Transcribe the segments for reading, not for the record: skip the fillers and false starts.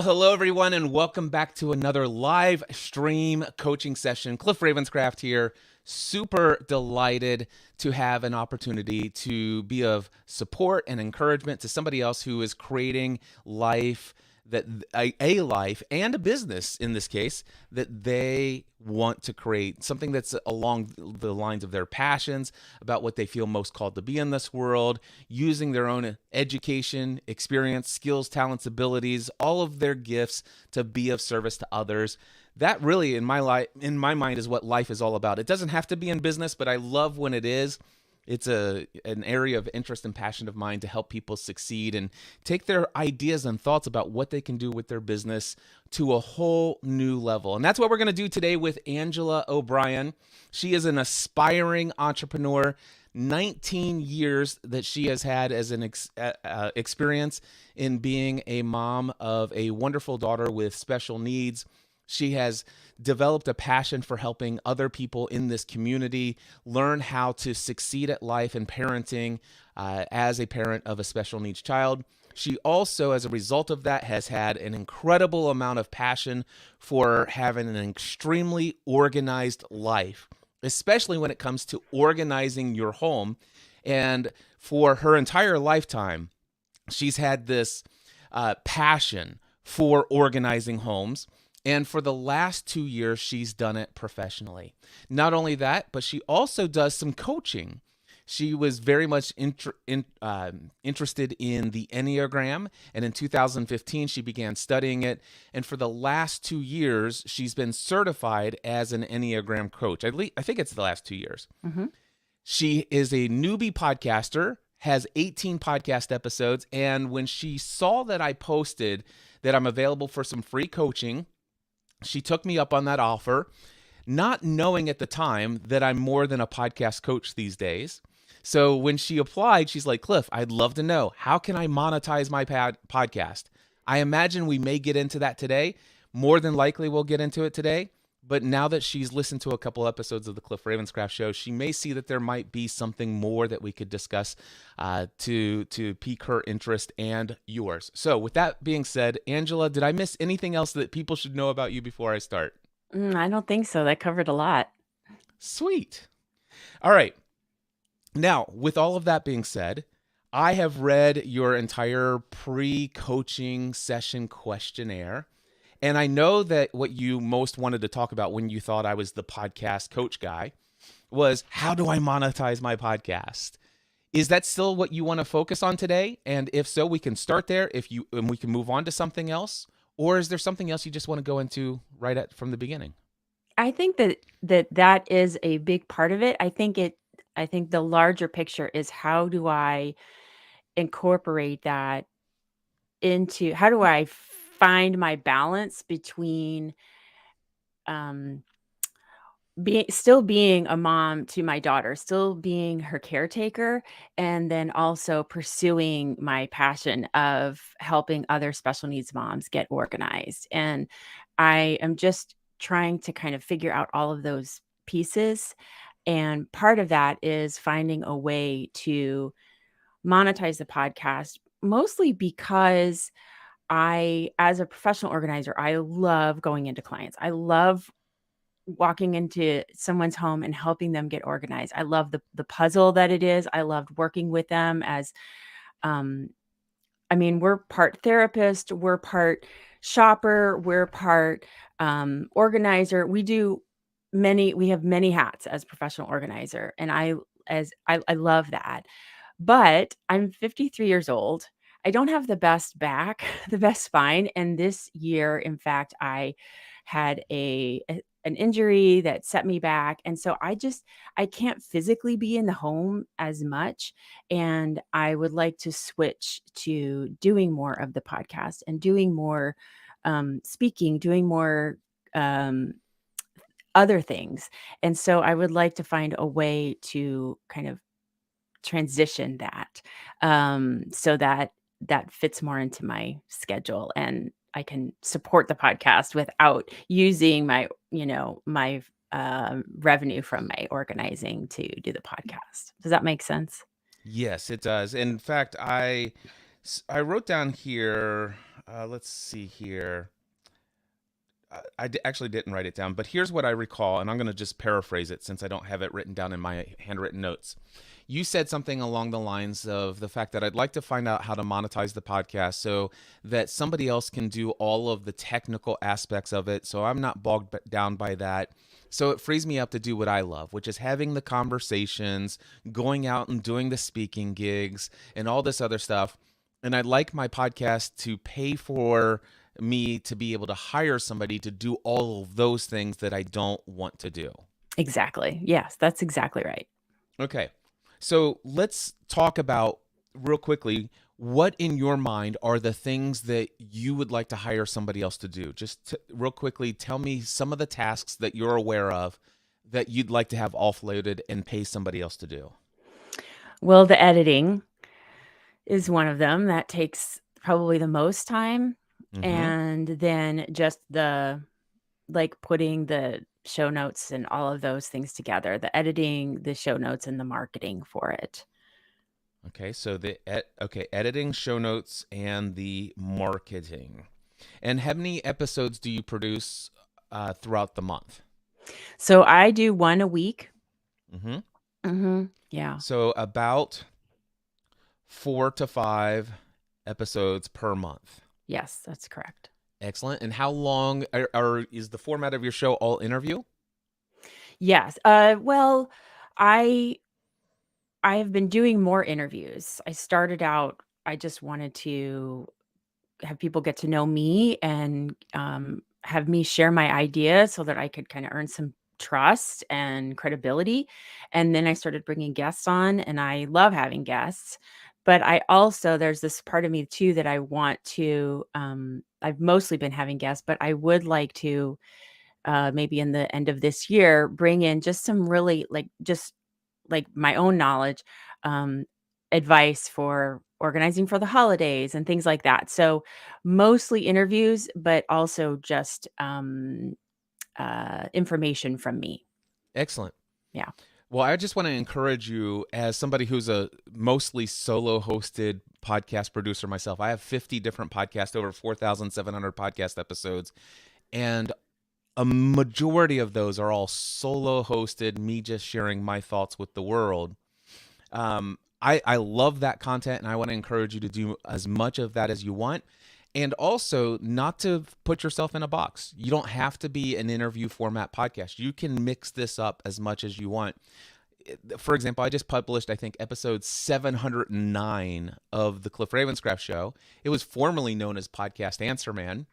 Well, hello everyone, and welcome back to another live stream coaching session. Cliff Ravenscraft here. Super delighted to have an opportunity to be of support and encouragement to somebody else who is creating life that a life and a business in this case that they want to create, something that's along the lines of their passions, about what they feel most called to be in this world, using their own education, experience, skills, talents, abilities, all of their gifts to be of service to others. That really, in my mind, is what life is all about. It doesn't have to be in business, but I love when it is. It's an area of interest and passion of mine to help people succeed and take their ideas and thoughts about what they can do with their business to a whole new level. And that's what we're going to do today with Angela O'Brien. She is an aspiring entrepreneur. 19 years that she has had as an experience in being a mom of a wonderful daughter with special needs. She has developed a passion for helping other people in this community learn how to succeed at life and parenting as a parent of a special needs child. She also, as a result of that, has had an incredible amount of passion for having an extremely organized life, especially when it comes to organizing your home. And for her entire lifetime, she's had this passion for organizing homes. And for the last 2 years, she's done it professionally. Not only that, but she also does some coaching. She was very much interested in the Enneagram, and in 2015, she began studying it. And for the last 2 years, she's been certified as an Enneagram coach. I think it's the last 2 years. Mm-hmm. She is a newbie podcaster, has 18 podcast episodes, and when she saw that I posted that I'm available for some free coaching, she took me up on that offer, not knowing at the time that I'm more than a podcast coach these days. So when she applied, she's like, Cliff, I'd love to know, how can I monetize my podcast? I imagine we may get into that today. More than likely, we'll get into it today. But now that she's listened to a couple episodes of the Cliff Ravenscraft Show, she may see that there might be something more that we could discuss to pique her interest and yours. So with that being said, Angela, did I miss anything else that people should know about you before I start? I don't think so. That covered a lot. Sweet. All right. Now, with all of that being said, I have read your entire pre-coaching session questionnaire. And I know that what you most wanted to talk about when you thought I was the podcast coach guy was, how do I monetize my podcast? Is that still what you want to focus on today? And if so, we can start there and we can move on to something else. Or is there something else you just want to go into from the beginning? I think that is a big part of it. I think the larger picture is, how do I incorporate that into, how do I find my balance between um still being a mom to my daughter, still being her caretaker, and then also pursuing my passion of helping other special needs moms get organized. And I am just trying to kind of figure out all of those pieces. And part of that is finding a way to monetize the podcast, mostly because as a professional organizer, I love going into clients. I love walking into someone's home and helping them get organized. I love the puzzle that it is. I loved working with them as, we're part therapist, we're part shopper, we're part organizer. We have many hats as professional organizer. And I love that. But I'm 53 years old. I don't have the best back, the best spine. And this year, in fact, I had an injury that set me back. And so I can't physically be in the home as much. And I would like to switch to doing more of the podcast and doing more speaking, doing more other things. And so I would like to find a way to kind of transition that so that fits more into my schedule, and I can support the podcast without using my revenue from my organizing to do the podcast. Does that make sense? Yes, it does. In fact, I wrote down here let's see here. Actually didn't write it down, but here's what I recall, and I'm going to just paraphrase it since I don't have it written down in my handwritten notes. You said something along the lines of the fact that I'd like to find out how to monetize the podcast so that somebody else can do all of the technical aspects of it, so I'm not bogged down by that. So it frees me up to do what I love, which is having the conversations, going out and doing the speaking gigs, and all this other stuff. And I'd like my podcast to pay for me to be able to hire somebody to do all of those things that I don't want to do. Exactly. Yes, that's exactly right. Okay. So let's talk about real quickly what in your mind are the things that you would like to hire somebody else to do? Just real quickly, tell me some of the tasks that you're aware of that you'd like to have offloaded and pay somebody else to do. Well, the editing is one of them that takes probably the most time. Mm-hmm. And then just like putting the show notes and all of those things together, the editing, the show notes, and the marketing for it. Okay, so editing, show notes, and the marketing. And how many episodes do you produce throughout the month? So I do one a week. Mm-hmm. Yeah. So about 4 to 5 episodes per month. Yes, that's correct. Excellent. And how long is the format of your show all interview? Yes. Well, I have been doing more interviews. I started out, I just wanted to have people get to know me and have me share my ideas so that I could kind of earn some trust and credibility. And then I started bringing guests on, and I love having guests. But I also, there's this part of me too that I want to, I've mostly been having guests, but I would like to maybe in the end of this year bring in just some really just like my own knowledge, um, advice for organizing for the holidays and things like that. So mostly interviews, but also just information from me. Excellent. Yeah. Well, I just want to encourage you as somebody who's a mostly solo hosted podcast producer myself. I have 50 different podcasts, over 4,700 podcast episodes, and a majority of those are all solo hosted, me just sharing my thoughts with the world. I love that content, and I want to encourage you to do as much of that as you want. And also, not to put yourself in a box. You don't have to be an interview format podcast. You can mix this up as much as you want. For example, I just published, I think, episode 709 of the Cliff Ravenscraft Show. It was formerly known as Podcast Answer Man.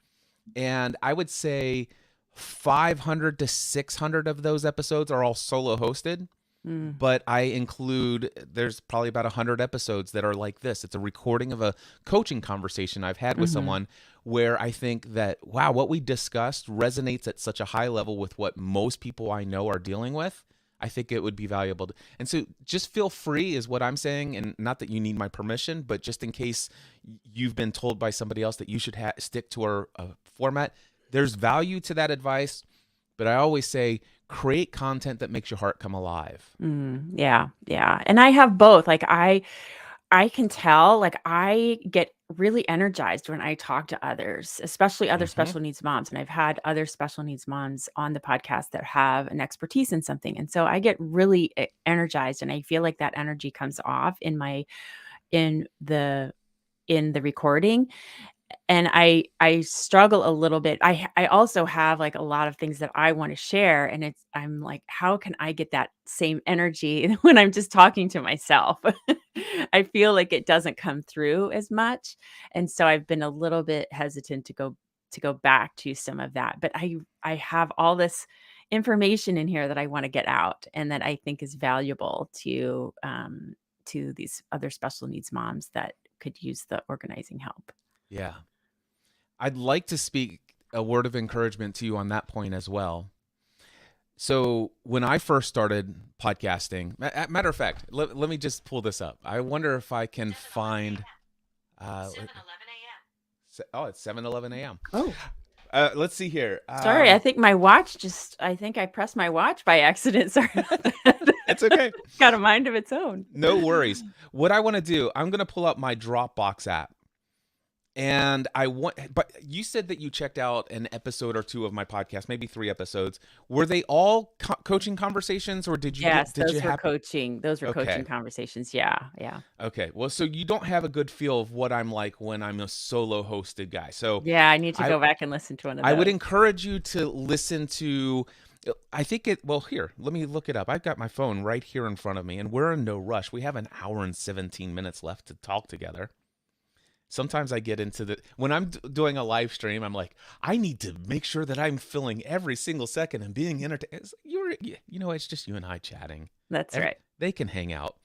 And I would say 500 to 600 of those episodes are all solo hosted. But I include, there's probably about 100 episodes that are like this. It's a recording of a coaching conversation I've had with someone where I think that, wow, what we discussed resonates at such a high level with what most people I know are dealing with. I think it would be valuable. And so just feel free is what I'm saying. And not that you need my permission, but just in case you've been told by somebody else that you should stick to our format, there's value to that advice. But I always say, create content that makes your heart come alive. Yeah. Yeah. And I have both. Like I can tell, like I get really energized when I talk to others, especially other Mm-hmm. special needs moms. And I've had other special needs moms on the podcast that have an expertise in something. And so I get really energized, and I feel like that energy comes off in the in the recording. And I struggle a little bit. I also have like a lot of things that I want to share, and I'm like, how can I get that same energy when I'm just talking to myself? I feel like it doesn't come through as much, and so I've been a little bit hesitant to go back to some of that. But I have all this information in here that I want to get out, and that I think is valuable to these other special needs moms that could use the organizing help. Yeah. I'd like to speak a word of encouragement to you on that point as well. So, when I first started podcasting, matter of fact, let me just pull this up. I wonder if I can find. 7:11 a.m. Oh, it's 7:11 a.m. Oh, Let's see here. sorry. I think I pressed my watch by accident. Sorry about that. It's okay. Got a mind of its own. No worries. What I want to do, I'm going to pull up my Dropbox app. And I want, but you said that you checked out an episode or two of my podcast, maybe 3 episodes. Were they all coaching conversations, or Yes, did you happen? those were coaching Okay. conversations. Yeah, yeah. Okay. Well, so you don't have a good feel of what I'm like when I'm a solo hosted guy. So Yeah, I need to I go back and listen to one of I would those. encourage you to listen to. I think it. Well, here, let me look it up. I've got my phone right here in front of me, and we're in no rush. We have an hour and 17 minutes left to talk together. Sometimes I get into the when I'm doing a live stream, I'm like, I need to make sure that I'm filling every single second and being entertained. It's just you and I chatting. That's right. They can hang out.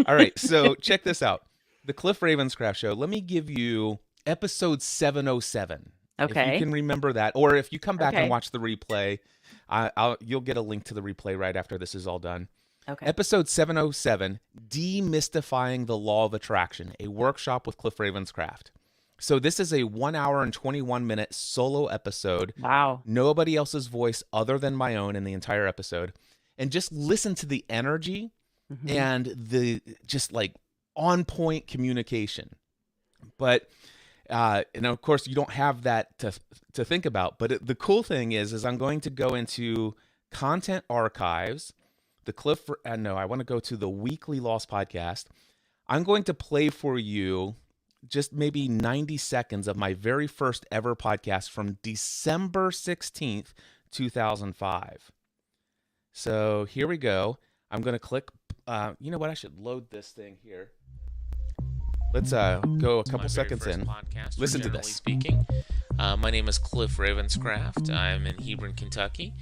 All right, so check this out. The Cliff Ravenscraft Show. Let me give you episode 707. If you Okay. can remember that, or if you come back and Okay. watch the replay, you'll get a link to the replay right after this is all done. Okay. Episode 707, Demystifying the Law of Attraction, a workshop with Cliff Ravenscraft. So this is a 1 hour and 21-minute solo episode. Wow. Nobody else's voice other than my own in the entire episode. And just listen to the energy Mhm. and the just like on point communication. But and of course you don't have that to think about. But the cool thing is I'm going to go into content archives, the Cliff. No, I want to go to the Weekly Lost podcast. I'm going to play for you just maybe 90 seconds of my very first ever podcast from December 16th, 2005. So here we go. I'm going to click. You know what? I should load this thing here. Let's go a couple seconds in. Podcast, Listen to generally this. speaking. My name is Cliff Ravenscraft. I'm in Hebron, Kentucky,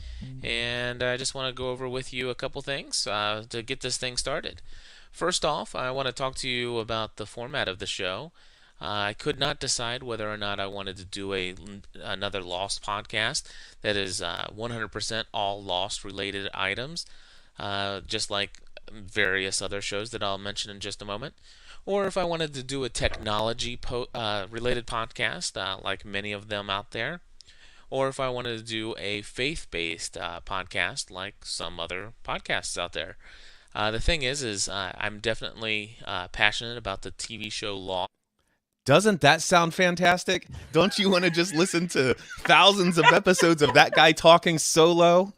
and I just want to go over with you a couple things to get this thing started. First off, I want to talk to you about the format of the show. I could not decide whether or not I wanted to do another Lost podcast that is 100% all Lost related items, just like various other shows that I'll mention in just a moment, or if I wanted to do a technology related podcast, like many of them out there, or if I wanted to do a faith based podcast, like some other podcasts out there. The thing is I'm definitely passionate about the TV show Law. Doesn't that sound fantastic? Don't you want to just listen to thousands of episodes of that guy talking solo?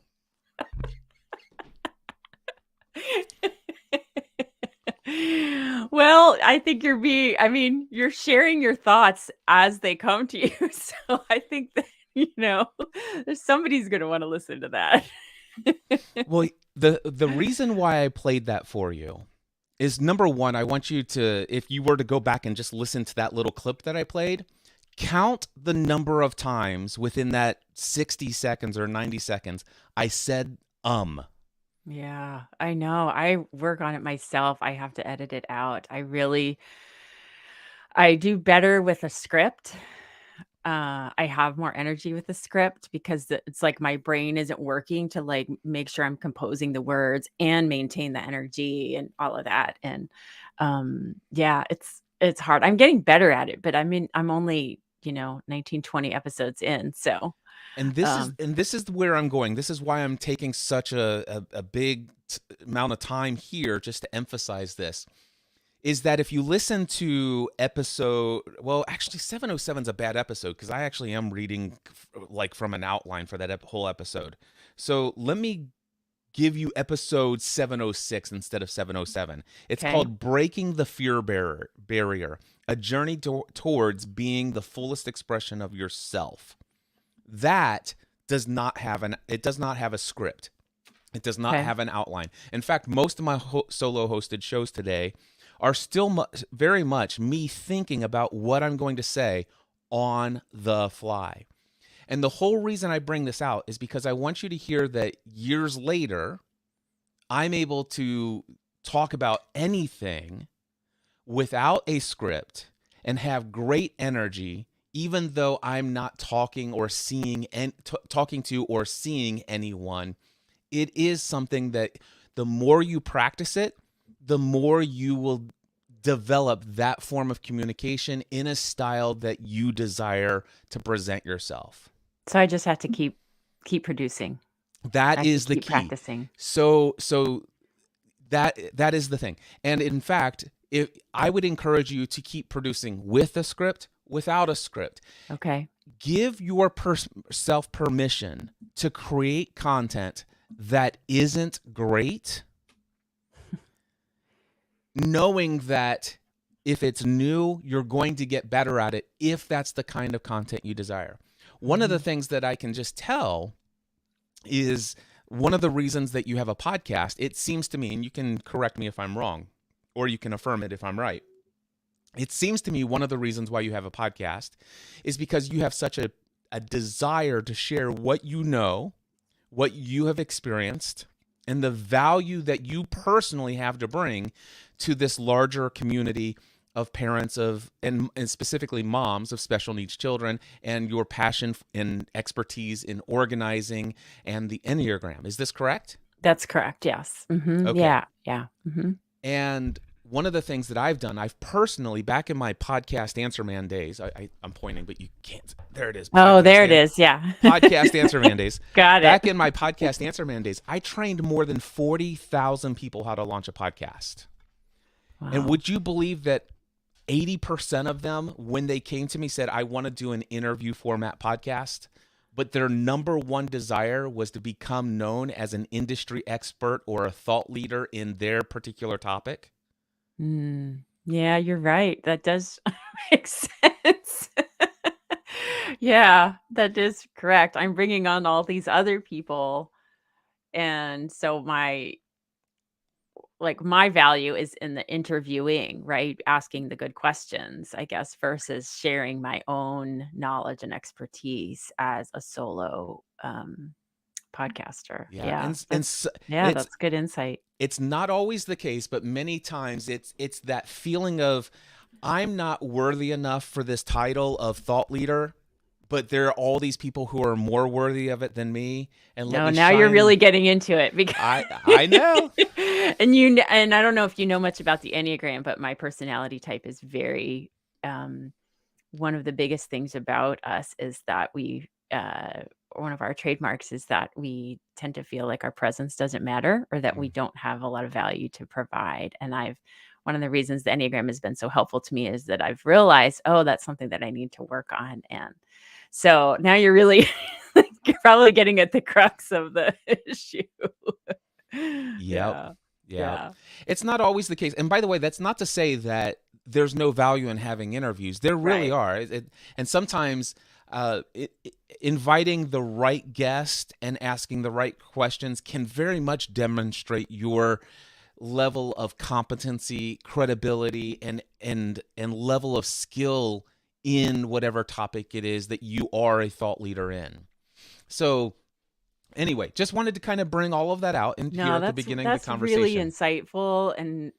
Well, I think you're sharing your thoughts as they come to you. So I think that, somebody's going to want to listen to that. Well, the reason why I played that for you is number one, I want you to, if you were to go back and just listen to that little clip that I played, count the number of times within that 60 seconds or 90 seconds I said Yeah, I know. I work on it myself. I have to edit it out. I do better with a script. I have more energy with the script because it's like my brain isn't working to like make sure I'm composing the words and maintain the energy and all of that. And yeah, it's hard. I'm getting better at it, but I'm only, 19, 20 episodes in. So um and this is where I'm going. This is why I'm taking such a big amount of time here just to emphasize this. Is that if you listen to episode, well, actually 707 is a bad episode because I actually am reading like from an outline for that whole episode. So let me give you episode 706 instead of 707. It's okay. called Breaking the Fear Barrier, a journey towards being the fullest expression of yourself. That it does not have a script. It does not Okay. have an outline. In fact, most of my solo hosted shows today are still very much me thinking about what I'm going to say on the fly. And the whole reason I bring this out is because I want you to hear that years later, I'm able to talk about anything without a script and have great energy, even though I'm not talking or seeing and talking to or seeing anyone. It is something that the more you practice it, the more you will develop that form of communication in a style that you desire to present yourself. So I just have to keep producing. I That have to is the keep key. practicing. So that is the thing. And in fact, if I would encourage you to keep producing with a script, without a script. Okay. Give yourself permission to create content that isn't great, knowing that if it's new, you're going to get better at it if that's the kind of content you desire. One of the things that I can just tell is one of the reasons that you have a podcast, it seems to me, and you can correct me if I'm wrong, or you can affirm it if I'm right. It seems to me one of the reasons why you have a podcast is because you have such a desire to share what you know, what you have experienced, and the value that you personally have to bring to this larger community of parents of and specifically moms of special needs children, and your passion and expertise in organizing and the Enneagram. Is this correct? That's correct. Yes. Okay. Yeah. Yeah. And one of the things that I've done, I've personally, back in my podcast Answer Man days, I'm pointing, but you can't. There it is. Oh, there it is. Yeah. Podcast Answer Man days. Got it. Back in my podcast Answer Man days, I trained more than 40,000 people how to launch a podcast. Wow. And would you believe that 80% of them, when they came to me, said, I want to do an interview format podcast, but their number one desire was to become known as an industry expert or a thought leader in their particular topic? Yeah, you're right. That does make sense. Yeah, that is correct. I'm bringing on all these other people. And so my value is in the interviewing, right? Asking the good questions, I guess, versus sharing my own knowledge and expertise as a solo podcaster. Yeah. That's good insight. It's not always the case, but many times it's that feeling of, I'm not worthy enough for this title of thought leader, but there are all these people who are more worthy of it than me. And now you're really getting into it, because I know. and I don't know if you know much about the Enneagram, but my personality type is very one of the biggest things about us is that one of our trademarks is that we tend to feel like our presence doesn't matter, or that we don't have a lot of value to provide. And one of the reasons the Enneagram has been so helpful to me is that I've realized, that's something that I need to work on. And so now you're really you're probably getting at the crux of the issue. Yeah. It's not always the case. And by the way, that's not to say that there's no value in having interviews. There really are. And sometimes inviting the right guest and asking the right questions can very much demonstrate your level of competency, credibility, and level of skill in whatever topic it is that you are a thought leader in. So anyway, just wanted to kind of bring all of that out and here at the beginning of the conversation. That's really insightful, and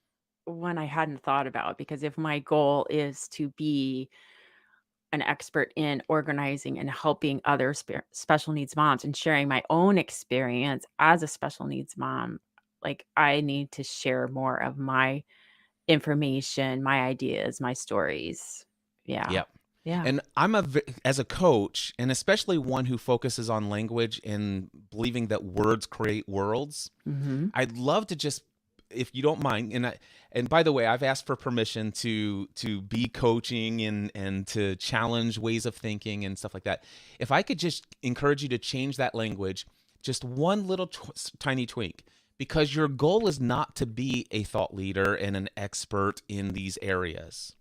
one I hadn't thought about, because if my goal is to be an expert in organizing and helping other special needs moms and sharing my own experience as a special needs mom, I need to share more of my information, my ideas, my stories. Yeah. Yep. Yeah. And as a coach, and especially one who focuses on language and believing that words create worlds, I'd love to just, if you don't mind, and by the way, I've asked for permission to be coaching and to challenge ways of thinking and stuff like that. If I could just encourage you to change that language, just one little tiny tweak, because your goal is not to be a thought leader and an expert in these areas.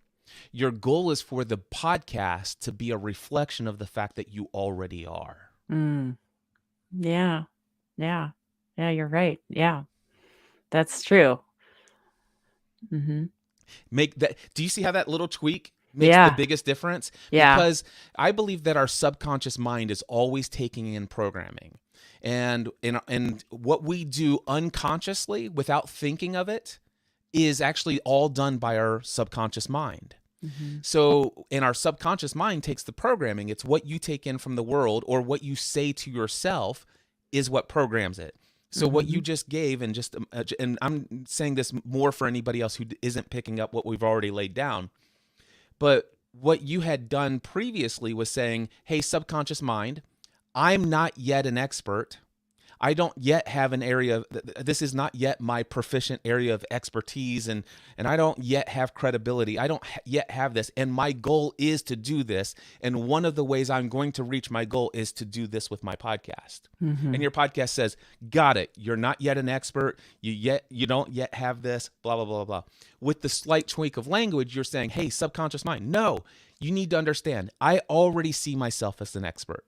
Your goal is for the podcast to be a reflection of the fact that you already are. Yeah. Yeah. Yeah, you're right. Yeah. That's true. Make that. Do you see how that little tweak makes the biggest difference? Yeah. Because I believe that our subconscious mind is always taking in programming. And what we do unconsciously without thinking of it is actually all done by our subconscious mind. So, and our subconscious mind takes the programming. It's what you take in from the world, or what you say to yourself is what programs it. So what you just gave, and I'm saying this more for anybody else who isn't picking up what we've already laid down, but what you had done previously was saying, hey, subconscious mind, I'm not yet an expert. I don't yet have an area this is not yet my proficient area of expertise, and I don't yet have credibility. I don't yet have this, and my goal is to do this, and one of the ways I'm going to reach my goal is to do this with my podcast. And your podcast says, got it, you're not yet an expert, you don't yet have this, blah blah blah blah. With the slight tweak of language, you're saying, hey, subconscious mind, no, you need to understand, I already see myself as an expert.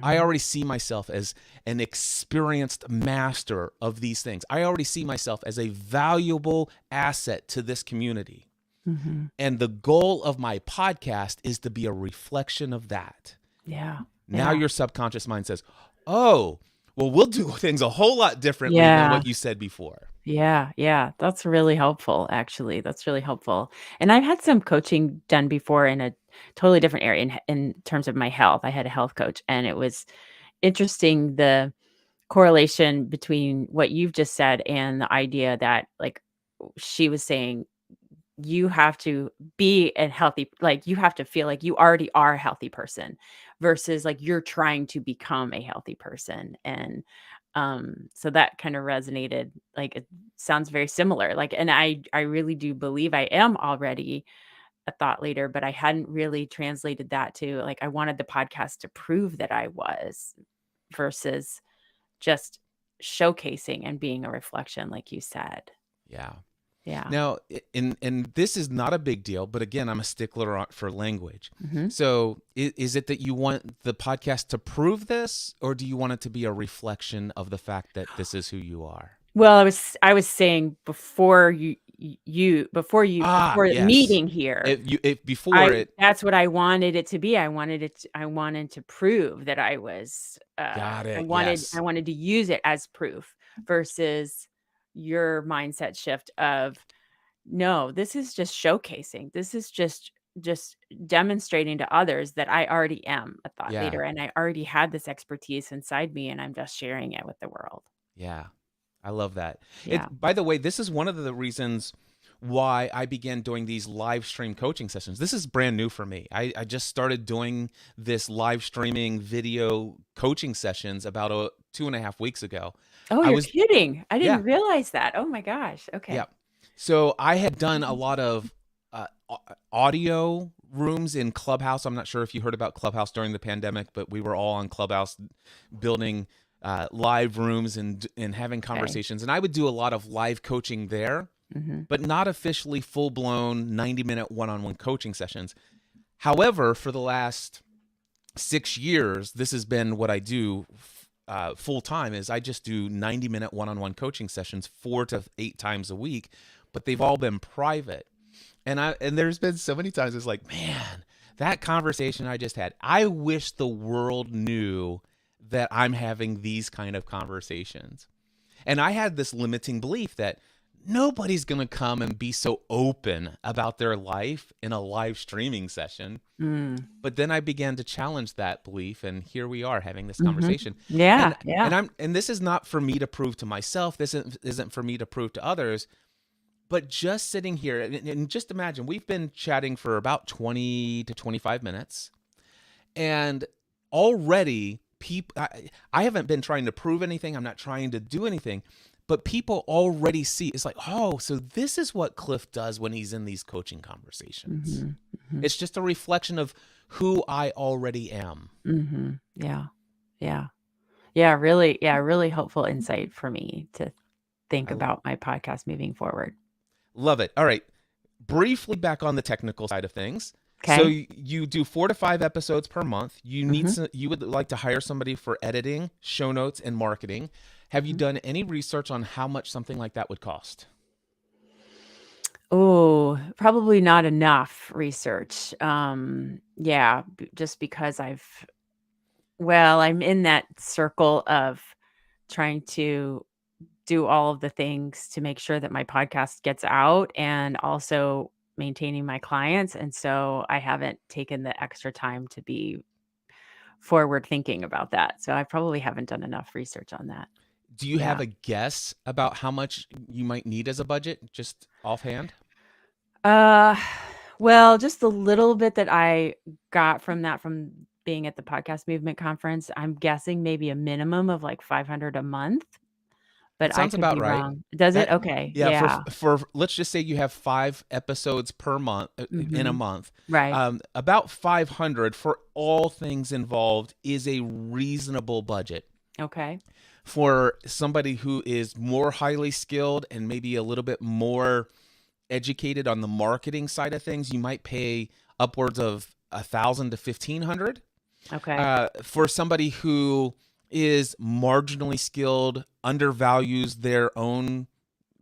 I already see myself as an experienced master of these things. I already see myself as a valuable asset to this community. And the goal of my podcast is to be a reflection of that. Yeah. Now your subconscious mind says, oh, well, we'll do things a whole lot differently than what you said before. Yeah. That's really helpful, actually. That's really helpful. And I've had some coaching done before in a totally different area in terms of my health. I had a health coach, and it was interesting the correlation between what you've just said and the idea that, like, she was saying you have to be a healthy, like, you have to feel like you already are a healthy person versus like you're trying to become a healthy person. And so that kind of resonated. Like, it sounds very similar. Like, and I really do believe I am already a thought leader, but I hadn't really translated that to, like, I wanted the podcast to prove that I was versus just showcasing and being a reflection, like you said. Yeah. Yeah. Now, and this is not a big deal, but again, I'm a stickler for language. So is it that you want the podcast to prove this, or do you want it to be a reflection of the fact that this is who you are? Well, I was saying before before the Yes. meeting here, that's what I wanted it to be. I wanted to prove that I was, Got it. I wanted to use it as proof versus your mindset shift of, no, this is just showcasing. This is just demonstrating to others that I already am a thought leader and I already had this expertise inside me, and I'm just sharing it with the world. Yeah. I love that. Yeah. By the way, this is one of the reasons why I began doing these live stream coaching sessions. This is brand new for me. I just started doing this live streaming video coaching sessions about 2.5 weeks ago. Oh, you're kidding. I didn't realize that. Oh my gosh. Okay. Yeah. So I had done a lot of audio rooms in Clubhouse. I'm not sure if you heard about Clubhouse during the pandemic, but we were all on Clubhouse building live rooms and having conversations. And I would do a lot of live coaching there, but not officially full-blown 90-minute one-on-one coaching sessions. However, for the last 6 years, this has been what I do full-time. Is I just do 90-minute one-on-one coaching sessions 4 to 8 times a week, but they've all been private. And there's been so many times it's like, man, that conversation I just had, I wish the world knew that I'm having these kind of conversations. And I had this limiting belief that nobody's going to come and be so open about their life in a live streaming session. But then I began to challenge that belief, and here we are having this conversation. And this is not for me to prove to myself. This isn't for me to prove to others. But just sitting here, and just imagine, we've been chatting for about 20 to 25 minutes, and already I haven't been trying to prove anything. I'm not trying to do anything, but people already see. It's like, oh, so this is what Cliff does when he's in these coaching conversations. It's just a reflection of who I already am. Really helpful insight for me to think about my podcast moving forward. Love it. All right. Briefly back on the technical side of things. Okay. So you do 4 to 5 episodes per month. You would like to hire somebody for editing, show notes, and marketing. Have you done any research on how much something like that would cost? Oh, probably not enough research. Just because I'm in that circle of trying to do all of the things to make sure that my podcast gets out and also maintaining my clients. And so I haven't taken the extra time to be forward thinking about that. So I probably haven't done enough research on that. Do you have a guess about how much you might need as a budget, just offhand? Well, just a little bit that I got from being at the Podcast Movement Conference, I'm guessing maybe a minimum of like 500 a month, That but I sounds could about be right. wrong. Does it? That Okay. yeah, Yeah. for let's just say you have 5 episodes per month in a Mm-hmm. month. Right. About 500 for all things involved is a reasonable budget. Okay. For somebody who is more highly skilled and maybe a little bit more educated on the marketing side of things, you might pay upwards of 1,000 to 1,500. Okay. For somebody who is marginally skilled, undervalues their own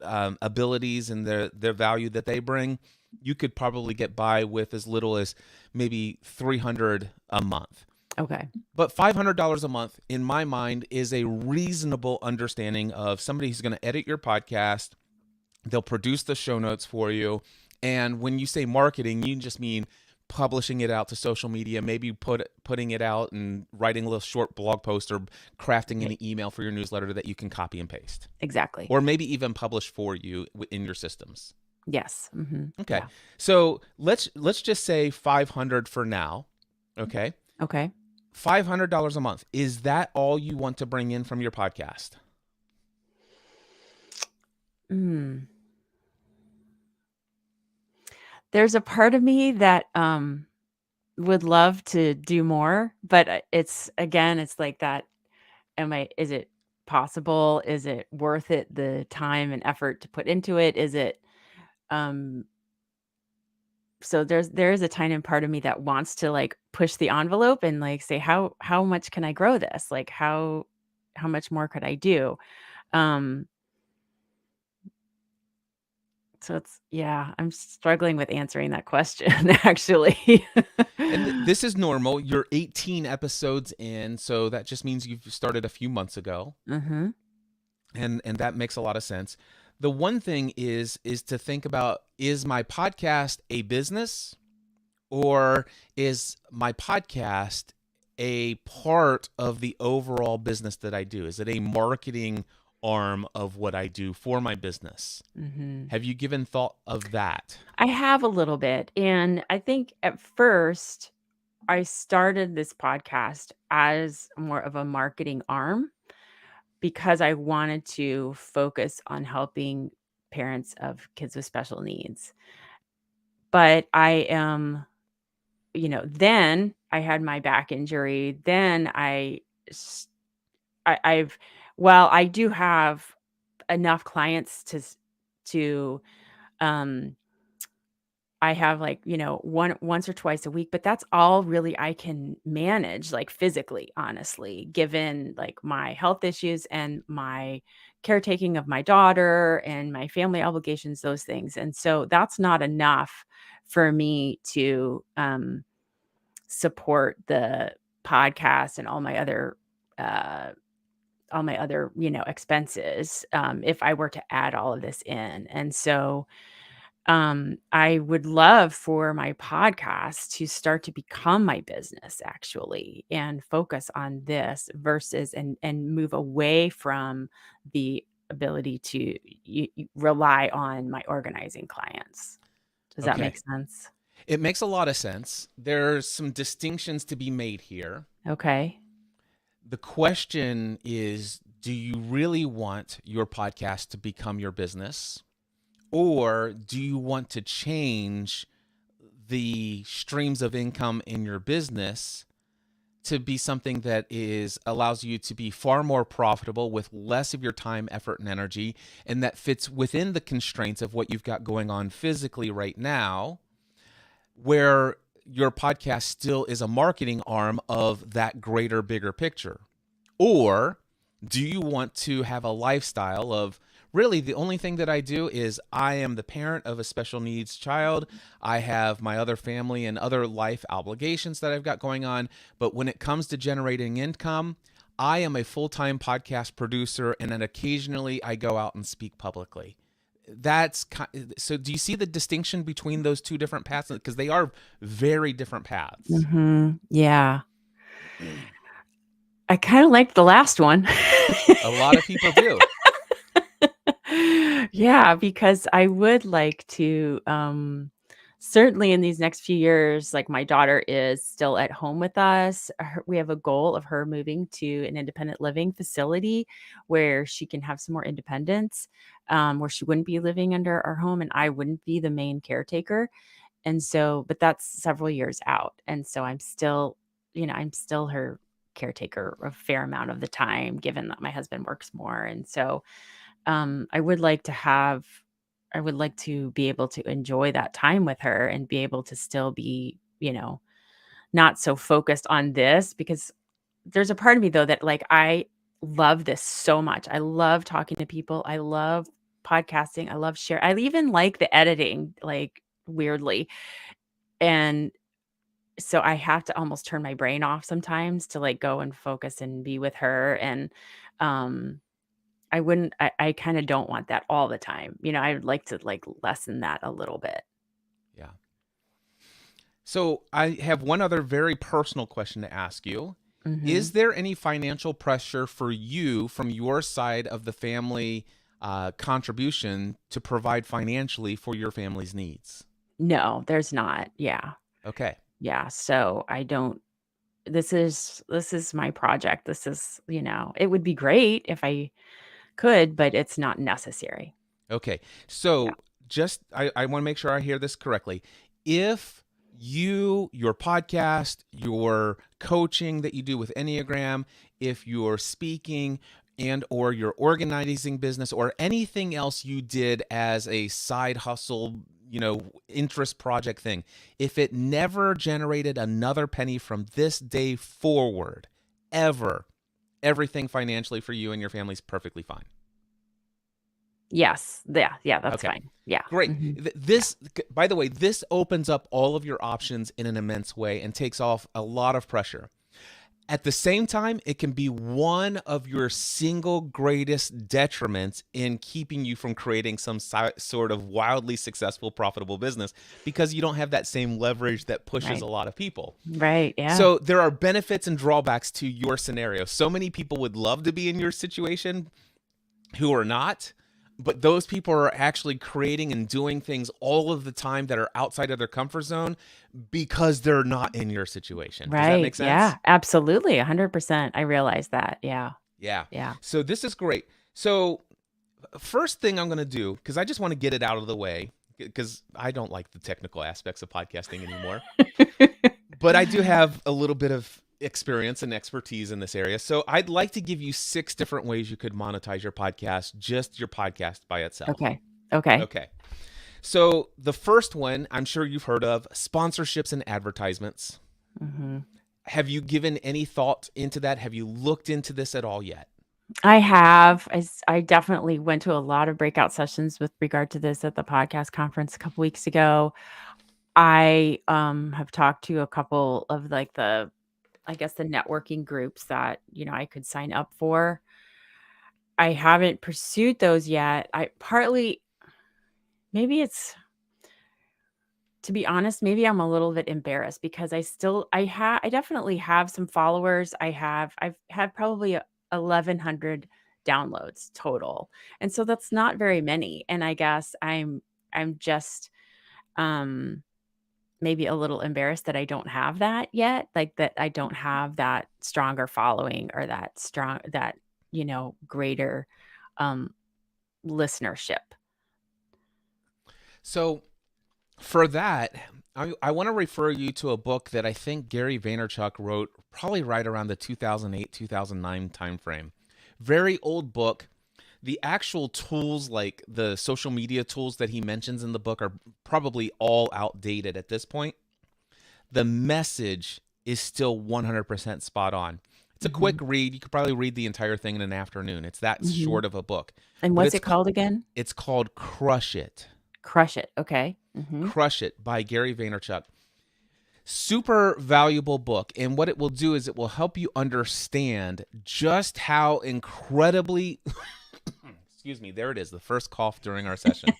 abilities and their value that they bring, you could probably get by with as little as maybe 300 a month. Okay. But $500 a month, in my mind, is a reasonable understanding of somebody who's going to edit your podcast. They'll produce the show notes for you. And when you say marketing, you just mean publishing it out to social media, maybe putting it out and writing a little short blog post or crafting Yeah, an email for your newsletter that you can copy and paste. exactly. Or maybe even publish for you in your systems. Yes. Mm-hmm. Okay. Yeah. So let's just say 500 for now. Okay. Okay. $500 a month. Is that all you want to bring in from your podcast? There's a part of me that would love to do more, but it's like that. Is it possible? Is it worth it, the time and effort to put into it? Is it, um, so there is a tiny part of me that wants to like push the envelope and like say, how much can I grow this? Like how much more could I do? Um, so I'm struggling with answering that question actually. And this is normal. You're 18 episodes in, so that just means you've started a few months ago. Mm-hmm. And that makes a lot of sense. The one thing is to think about, is my podcast a business, or is my podcast a part of the overall business that I do? Is it a marketing arm of what I do for my business? Mm-hmm. Have you given thought of that? I have a little bit. And I think at first I started this podcast as more of a marketing arm because I wanted to focus on helping parents of kids with special needs. But I am, then I had my back injury. Then s- I've, well, I do have enough clients to, um, I have like, once or twice a week, but that's all really I can manage like physically, honestly, given like my health issues and my caretaking of my daughter and my family obligations, those things. And so that's not enough for me to support the podcast and uh all my other, expenses, if I were to add all of this in. And so I would love for my podcast to start to become my business actually and focus on this versus and move away from the ability to rely on my organizing clients. Does that make Okay. sense? It makes a lot of sense. There's some distinctions to be made here. Okay. The question is, do you really want your podcast to become your business? Or do you want to change the streams of income in your business to be something that allows you to be far more profitable with less of your time, effort, and energy, and that fits within the constraints of what you've got going on physically right now, where your podcast still is a marketing arm of that greater, bigger picture? Or do you want to have a lifestyle of, really, the only thing that I do is I am the parent of a special needs child. I have my other family and other life obligations that I've got going on. But when it comes to generating income, I am a full-time podcast producer, and then occasionally I go out and speak publicly. So do you see the distinction between those two different paths? Because they are very different paths. Mm-hmm. Yeah. I kind of like the last one. A lot of people do. Yeah, because I would like to certainly in these next few years, like my daughter is still at home with us. We have a goal of her moving to an independent living facility where she can have some more independence, where she wouldn't be living under our home and I wouldn't be the main caretaker. And so, but that's several years out. And so I'm still her caretaker a fair amount of the time, given that my husband works more. And so, I would like to have I would like to be able to enjoy that time with her and be able to still be, not so focused on this because there's a part of me though that like I love this so much. I love talking to people. I love podcasting. I love share. I even like the editing, like weirdly. And so I have to almost turn my brain off sometimes to like go and focus and be with her. And um I kinda don't want that all the time. I would like to, like, lessen that a little bit. Yeah. So I have one other very personal question to ask you. Is Mhm. there any financial pressure for you from your side of the family contribution to provide financially for your family's needs? No, there's not. Yeah. Okay. Yeah, so I don't this is my project. It would be great if I could, but it's not necessary. Okay. Yeah. So I want to make sure I hear this correctly. If your podcast, your coaching that you do with Enneagram, if you're speaking and or your organizing business or anything else you did as a side hustle, interest project thing, if it never generated another penny from this day forward, ever, everything financially for you and your family is perfectly fine. Yes. Yeah, that's Okay. fine. Yeah. Great. Mhm. Yeah. This, by the way, this opens up all of your options in an immense way and takes off a lot of pressure. At the same time, it can be one of your single greatest detriments in keeping you from creating some sort of wildly successful, profitable business because you don't have that same leverage that pushes a Right. lot of people. Right, yeah. So there are benefits and drawbacks to your scenario. So many people would love to be in your situation who are not, but those people are actually creating and doing things all of the time that are outside of their comfort zone because they're not in your situation. Does that Right, make yeah, sense? absolutely, 100%. I realize that. Yeah. Yeah. Yeah. So this is great. So first thing I'm going to do, because I just want to get it out of the way, because I don't like the technical aspects of podcasting anymore, but I do have a little bit of experience and expertise in this area. So I'd like to give you 6 different ways you could monetize your podcast, just your podcast by itself. Okay. Okay. Okay. So the first one, I'm sure you've heard of sponsorships and advertisements. Mhm. Have you given any thought into that? Have you looked into this at all yet? I have. I definitely went to a lot of breakout sessions with regard to this at the podcast conference a couple weeks ago. I, have talked to a couple of, like, I guess, the networking groups that, I could sign up for. I haven't pursued those yet. I partly maybe it's to be honest, maybe I'm a little bit embarrassed because I definitely have some followers. I've had probably 1,100 downloads total. And so that's not very many. And I guess I'm just um maybe a little embarrassed that I don't have that yet, like that I don't have that stronger following or that greater um listenership. So for that, I want to refer you to a book that I think Gary Vaynerchuk wrote probably right around the 2008, 2009 timeframe. Very old book. The actual tools, like the social media tools that he mentions in the book, are probably all outdated at this point. The message is still 100% spot on. It's a quick Mhm. read. You could probably read the entire thing in an afternoon. It's that Mhm. short of a book. And But what's it called again? it's called Crush It. Crush It. Okay. Mhm. Crush It by Gary Vaynerchuk. Super valuable book. And what it will do is it will help you understand just how incredibly, excuse me, there it is, the first cough during our session,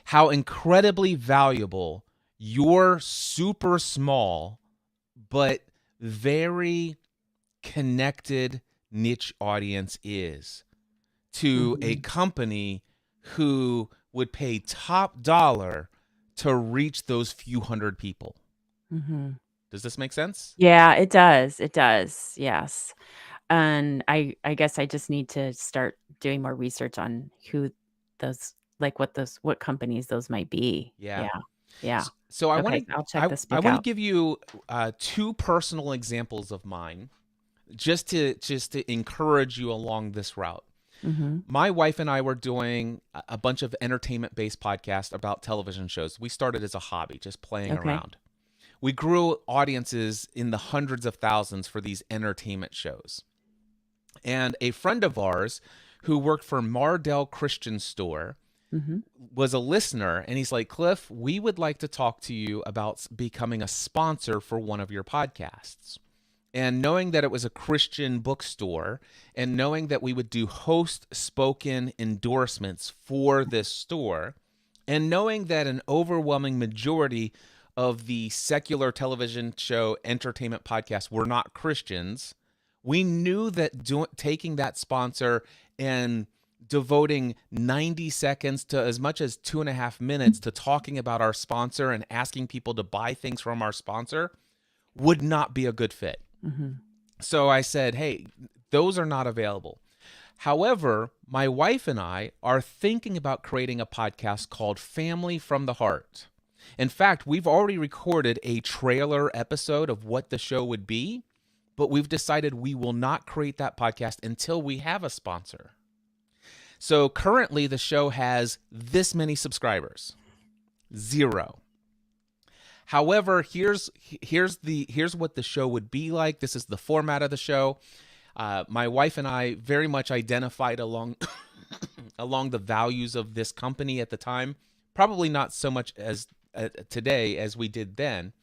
how incredibly valuable your super small but very connected niche audience is to a Mhm. company who would pay top dollar to reach those few hundred people. Mm-hmm. Does this make sense? Yeah, it does. It does. Yes. And I guess I just need to start doing more research on who those what companies those might be. Yeah. Yeah. Yeah. So I want Okay, to I'll check this I book want to out. give you two personal examples of mine, just to encourage you along this route. Mhm. My wife and I were doing a bunch of entertainment-based podcasts about television shows. We started as a hobby, just playing Okay. around. We grew audiences in the hundreds of thousands for these entertainment shows. And a friend of ours who worked for Mardell Christian Store Mhm. was a listener, and he's like, Cliff, we would like to talk to you about becoming a sponsor for one of your podcasts. And knowing that it was a Christian bookstore, and knowing that we would do host spoken endorsements for this store, and knowing that an overwhelming majority of the secular television show entertainment podcasts were not Christians, we knew that taking that sponsor and devoting 90 seconds to as much as 2.5 minutes to talking about our sponsor and asking people to buy things from our sponsor would not be a good fit. Mhm. So I said, hey, those are not available. However, my wife and I are thinking about creating a podcast called Family from the Heart. In fact, we've already recorded a trailer episode of what the show would be, but we've decided we will not create that podcast until we have a sponsor. So currently the show has this many subscribers. 0. However, here's what the show would be like. This is the format of the show. My wife and I very much identified along along the values of this company at the time. Probably not so much as today as we did then.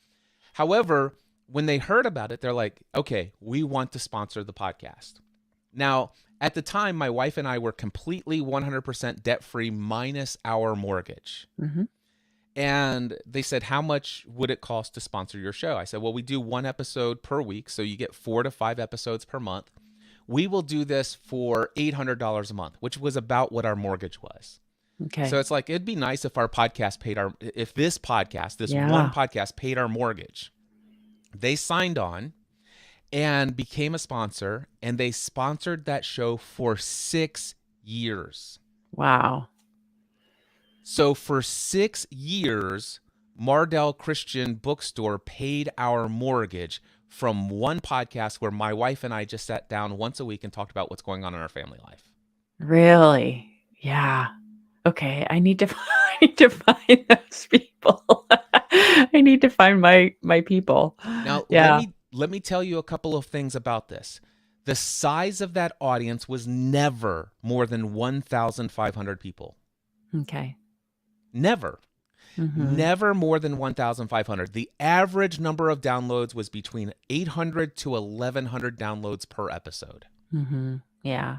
However, when they heard about it, they're like, "Okay, we want to sponsor the podcast." Now, at the time, my wife and I were completely 100% debt free minus our mortgage. Mhm. And they said, how much would it cost to sponsor your show? I said, well, we do 1 episode per week, so you get 4 to 5 episodes per month. We will do this for $800 a month, which was about what our mortgage was. Okay. So it's like, it'd be nice if our podcast if this podcast, this one Yeah. podcast paid our mortgage. They signed on and became a sponsor, and they sponsored that show for 6 years. Wow. So for 6 years, Mardell Christian Bookstore paid our mortgage from one podcast where my wife and I just sat down once a week and talked about what's going on in our family life. Really? Yeah. Okay, I need to I need to find those people. I need to find my people. Now, Yeah. let me tell you a couple of things about this. The size of that audience was never more than 1,500 people. Okay. Never. Mhm. Never more than 1,500. The average number of downloads was between 800 to 1,100 downloads per episode. Mhm. Yeah.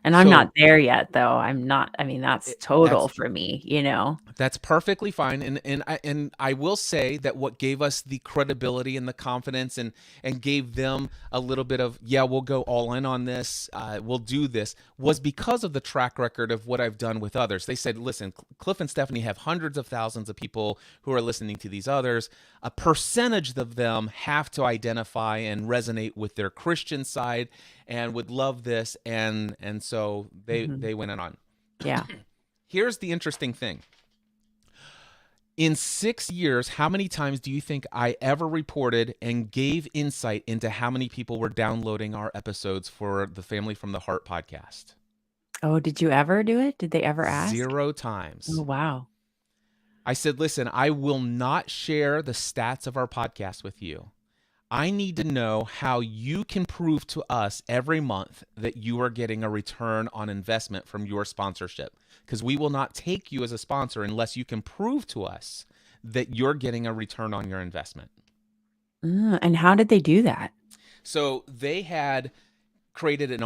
And I'm not So there yet, though. I'm not. I mean, that's total that's for me, you know? That's perfectly fine, and I will say that what gave us the credibility and the confidence and gave them a little bit of, yeah, we'll go all in on this, we'll do this, was because of the track record of what I've done with others. They said, listen, Cliff and Stephanie have hundreds of thousands of people who are listening to these others. A percentage of them have to identify and resonate with their Christian side and would love this, and so they went on. Yeah. Here's the interesting thing. In 6 years, how many times do you think I ever reported and gave insight into how many people were downloading our episodes for the Family from the Heart podcast? Oh, did you ever do it? Did they ever ask? 0 times. Oh, wow. I said, listen, I will not share the stats of our podcast with you. I need to know how you can prove to us every month that you are getting a return on investment from your sponsorship, because we will not take you as a sponsor unless you can prove to us that you're getting a return on your investment. And how did they do that? So they had created an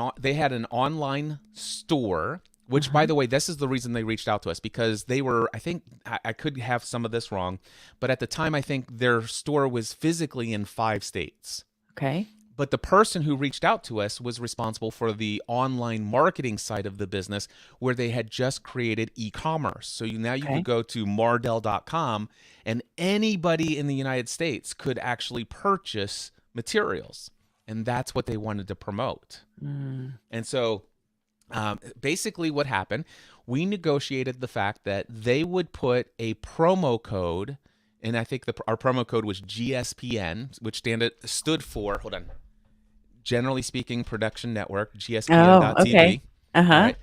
online store, which, by the way, this is the reason they reached out to us, because they were, I think, I could have some of this wrong, but at the time, I think their store was physically in 5 states. Okay. But the person who reached out to us was responsible for the online marketing side of the business, where they had just created e-commerce. So now you could Okay. go to mardell.com, and anybody in the United States could actually purchase materials. And that's what they wanted to promote. Mm. And so basically what happened, we negotiated the fact that they would put a promo code, and I think our promo code was GSPN, which stood for, hold on, generally speaking, Production Network, Oh, gspn.tv. okay. All Uh-huh. right.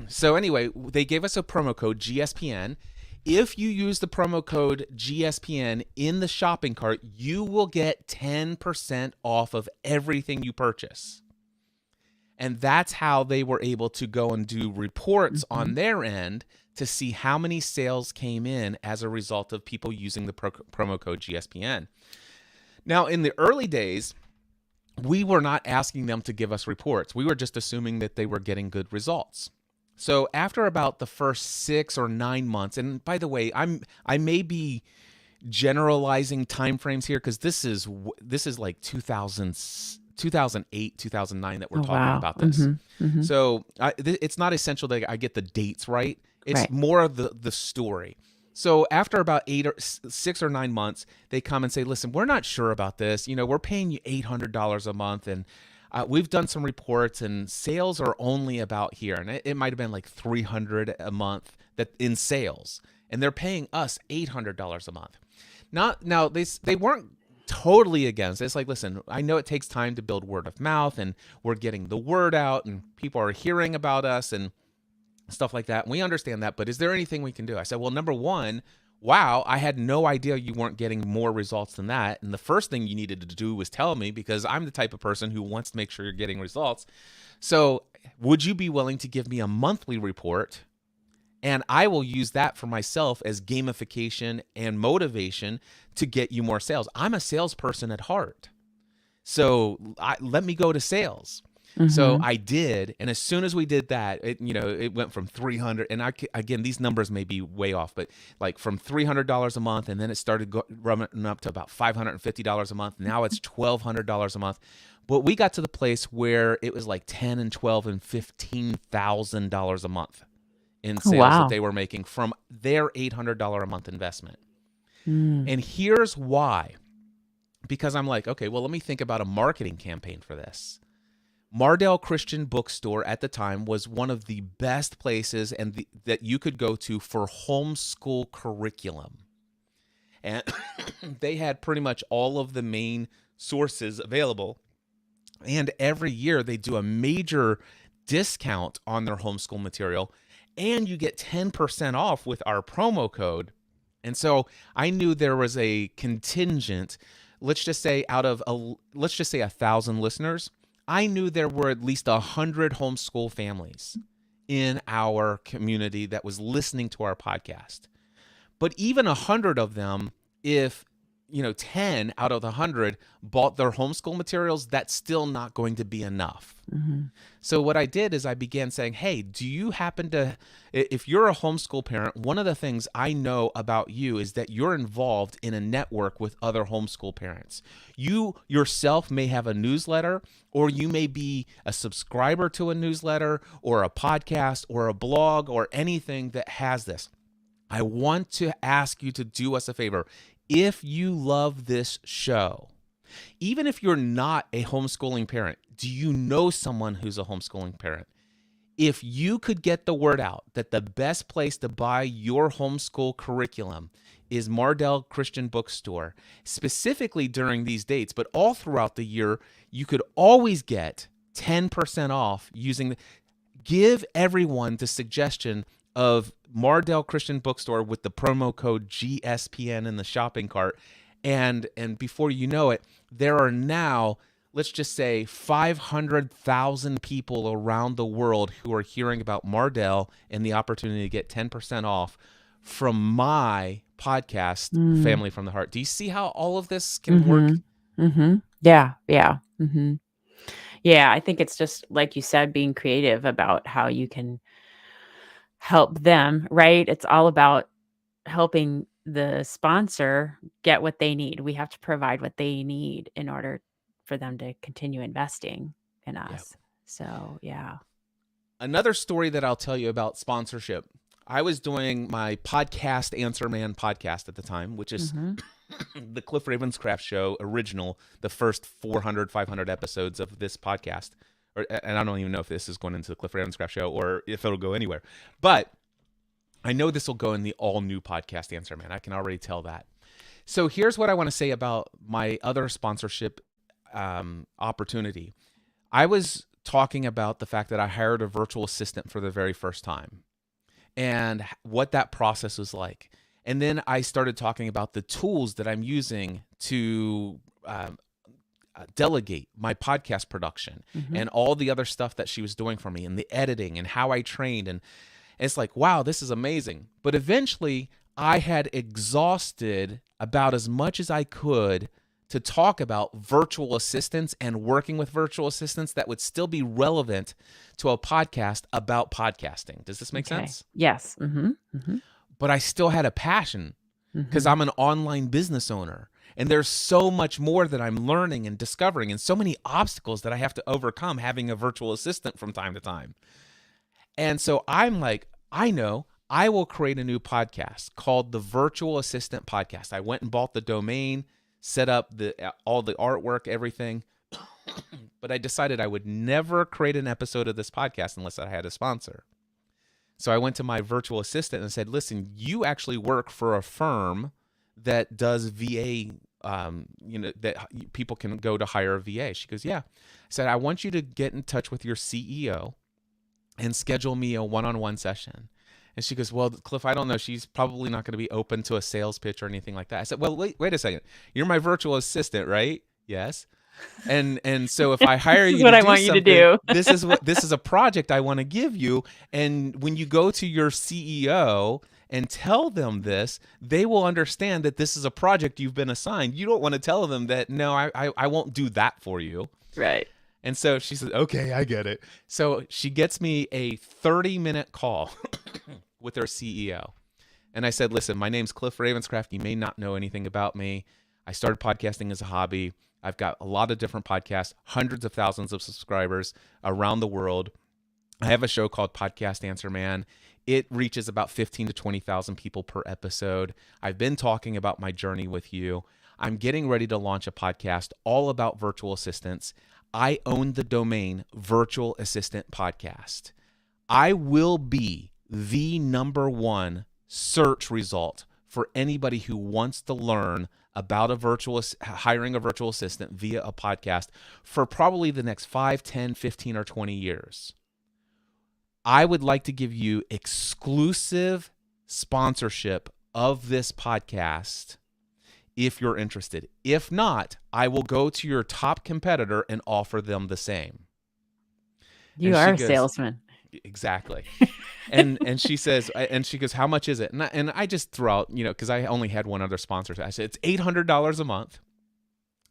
So anyway, they gave us a promo code GSPN. If you use the promo code GSPN in the shopping cart, you will get 10% off of everything you purchase. And that's how they were able to go and do reports Mhm. on their end to see how many sales came in as a result of people using the promo code GSPN. Now, in the early days, we were not asking them to give us reports. We were just assuming that they were getting good results. So after about the first 6 or 9 months, and by the way, I may be generalizing timeframes here, because this is like 2008, 2009 that we're Oh, talking wow. about this. Mhm. So it's not essential that I get the dates right. It's Right. more of the story. So after about 6 or 9 months, they come and say, "Listen, we're not sure about this. We're paying you $800 a month, and we've done some reports, and sales are only about here, and it might have been like 300 a month that in sales, and they're paying us $800 a month." Not now they weren't totally against it. It's like, listen, I know it takes time to build word of mouth, and we're getting the word out, and people are hearing about us and stuff like that. And we understand that, but is there anything we can do? I said, well, number one, wow, I had no idea you weren't getting more results than that. And the first thing you needed to do was tell me, because I'm the type of person who wants to make sure you're getting results. So would you be willing to give me a monthly report? And I will use that for myself as gamification and motivation to get you more sales. I'm a salesperson at heart. So let me go to sales. So Mhm. I did, and as soon as we did that, it went from 300, and again, these numbers may be way off, but like from $300 a month, and then it started running up to about $550 a month. Now it's $1,200 a month. But we got to the place where it was like 10 and 12 and $15,000 a month in Oh, sales that wow. they were making from their $800 a month investment. Mm. And here's why. Because I'm like, okay, well, let me think about a marketing campaign for this. Mardell Christian Bookstore at the time was one of the best places that you could go to for homeschool curriculum. And they had pretty much all of the main sources available. And every year they do a major discount on their homeschool material, and you get 10% off with our promo code. And so I knew there was a contingent, let's just say let's just say 1,000 listeners. I knew there were at least 100 homeschool families in our community that was listening to our podcast. But even 100 of them, if 10 out of the 100 bought their homeschool materials, that's still not going to be enough. Mhm. So what I did is I began saying, hey, do you happen to, if you're a homeschool parent, one of the things I know about you is that you're involved in a network with other homeschool parents. You yourself may have a newsletter, or you may be a subscriber to a newsletter or a podcast or a blog or anything that has this. I want to ask you to do us a favor. If you love this show, even if you're not a homeschooling parent, do you know someone who's a homeschooling parent? If you could get the word out that the best place to buy your homeschool curriculum is Mardell Christian Bookstore, specifically during these dates, but all throughout the year, you could always get 10% off give everyone the suggestion of Mardell Christian Bookstore with the promo code GSPN in the shopping cart. And before you know it, there are now, let's just say, 500,000 people around the world who are hearing about Mardell and the opportunity to get 10% off from my podcast, Mm. Family from the Heart. Do you see how all of this can work? Mhm. Mhm. Yeah, yeah. Mhm. Yeah, I think it's just like you said, being creative about how you can help them, right? It's all about helping the sponsor get what they need. We have to provide what they need in order for them to continue investing in Yep. us. So, yeah. Another story that I'll tell you about sponsorship. I was doing my podcast, Answer Man podcast at the time, which is the Cliff Ravenscraft Show original, the first 400, 500 episodes of this podcast. And I don't even know if this is going into the Cliff Ravenscraft Show or if it'll go anywhere. But I know this will go in the all-new podcast, Answer Man. I can already tell that. So here's what I want to say about my other sponsorship opportunity. I was talking about the fact that I hired a virtual assistant for the very first time and what that process was like. And then I started talking about the tools that I'm using to delegate my podcast production and all the other stuff that she was doing for me and the editing and how I trained. And it's like, wow, this is amazing. But eventually I had exhausted about as much as I could to talk about virtual assistants and working with virtual assistants that would still be relevant to a podcast about podcasting. Does this make sense? Yes. But I still had a passion because I'm an online business owner. And there's so much more that I'm learning and discovering and so many obstacles that I have to overcome having a virtual assistant from time to time. And so I'm like, I know I will create a new podcast called the Virtual Assistant Podcast. I went and bought the domain, set up all the artwork, everything. But I decided I would never create an episode of this podcast unless I had a sponsor. So I went to my virtual assistant and said, listen, you actually work for a firm that does VA, that people can go to hire a VA. She goes, yeah. I said, I want you to get in touch with your CEO and schedule me a one-on-one session. And she goes, well, Cliff, I don't know. She's probably not going to be open to a sales pitch or anything like that. I said, well, wait a second. You're my virtual assistant, right? Yes. And so if I hire you, what to I do want you to something, do. this is a project I want to give you. And when you go to your CEO and tell them this, they will understand that this is a project you've been assigned. You don't want to tell them that, no, I won't do that for you. Right. And so she said, okay, I get it. So she gets me a 30-minute call with her CEO. And I said, listen, my name's Cliff Ravenscraft. You may not know anything about me. I started podcasting as a hobby. I've got a lot of different podcasts, hundreds of thousands of subscribers around the world. I have a show called Podcast Answer Man. It reaches about 15 to 20,000 people per episode. I've been talking about my journey with you. I'm getting ready to launch a podcast all about virtual assistants. I own the domain Virtual Assistant Podcast. I will be the #1 search result for anybody who wants to learn about hiring a virtual assistant via a podcast for probably the next 5, 10, 15, or 20 years. I would like to give you exclusive sponsorship of this podcast if you're interested. If not, I will go to your top competitor and offer them the same. You are a salesman. Exactly. And she says, and she goes, how much is it? And I just throw out, because I only had one other sponsor. I said, it's $800 a month.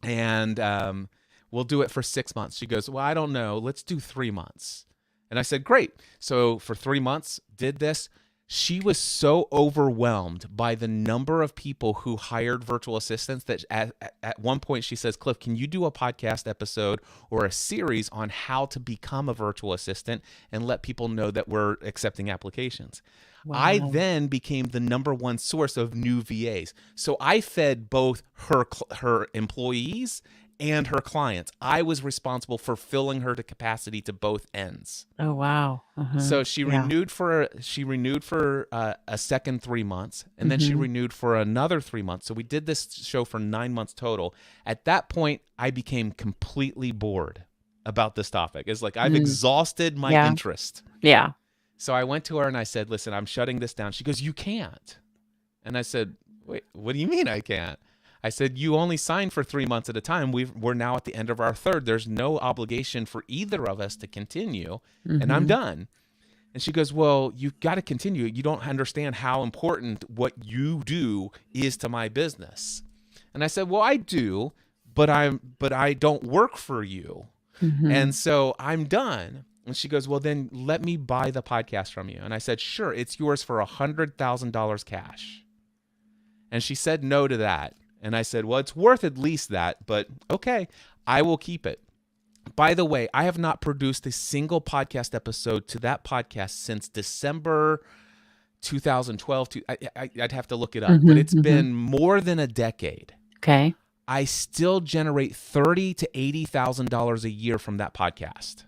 And we'll do it for 6 months. She goes, well, I don't know. Let's do 3 months. And I said, great. So for 3 months, did this. She was so overwhelmed by the number of people who hired virtual assistants that at one point she says, Cliff, can you do a podcast episode or a series on how to become a virtual assistant and let people know that we're accepting applications? Wow. I then became the #1 source of new VAs. So I fed both her employees and her clients. I was responsible for filling her to capacity to both ends. Oh, wow. So she renewed for a second 3 months, and then she renewed for another 3 months. So we did this show for 9 months total. At that point, I became completely bored about this topic. It's like I've exhausted my interest. Yeah. So I went to her and I said, listen, I'm shutting this down. She goes, you can't. And I said, wait, what do you mean I can't? I said, you only sign for 3 months at a time. We're now at the end of our third. There's no obligation for either of us to continue, and I'm done. And she goes, well, you've got to continue. You don't understand how important what you do is to my business. And I said, well, I do, but I don't work for you. And so I'm done. And she goes, well, then let me buy the podcast from you. And I said, sure, it's yours for $100,000 cash. And she said no to that. And I said, well, it's worth at least that, but okay. I will keep it. By the way, I have not produced a single podcast episode to that podcast since December 2012. I'd have to look it up, but it's been more than a decade. Okay. I still generate $30,000 to $80,000 a year from that podcast.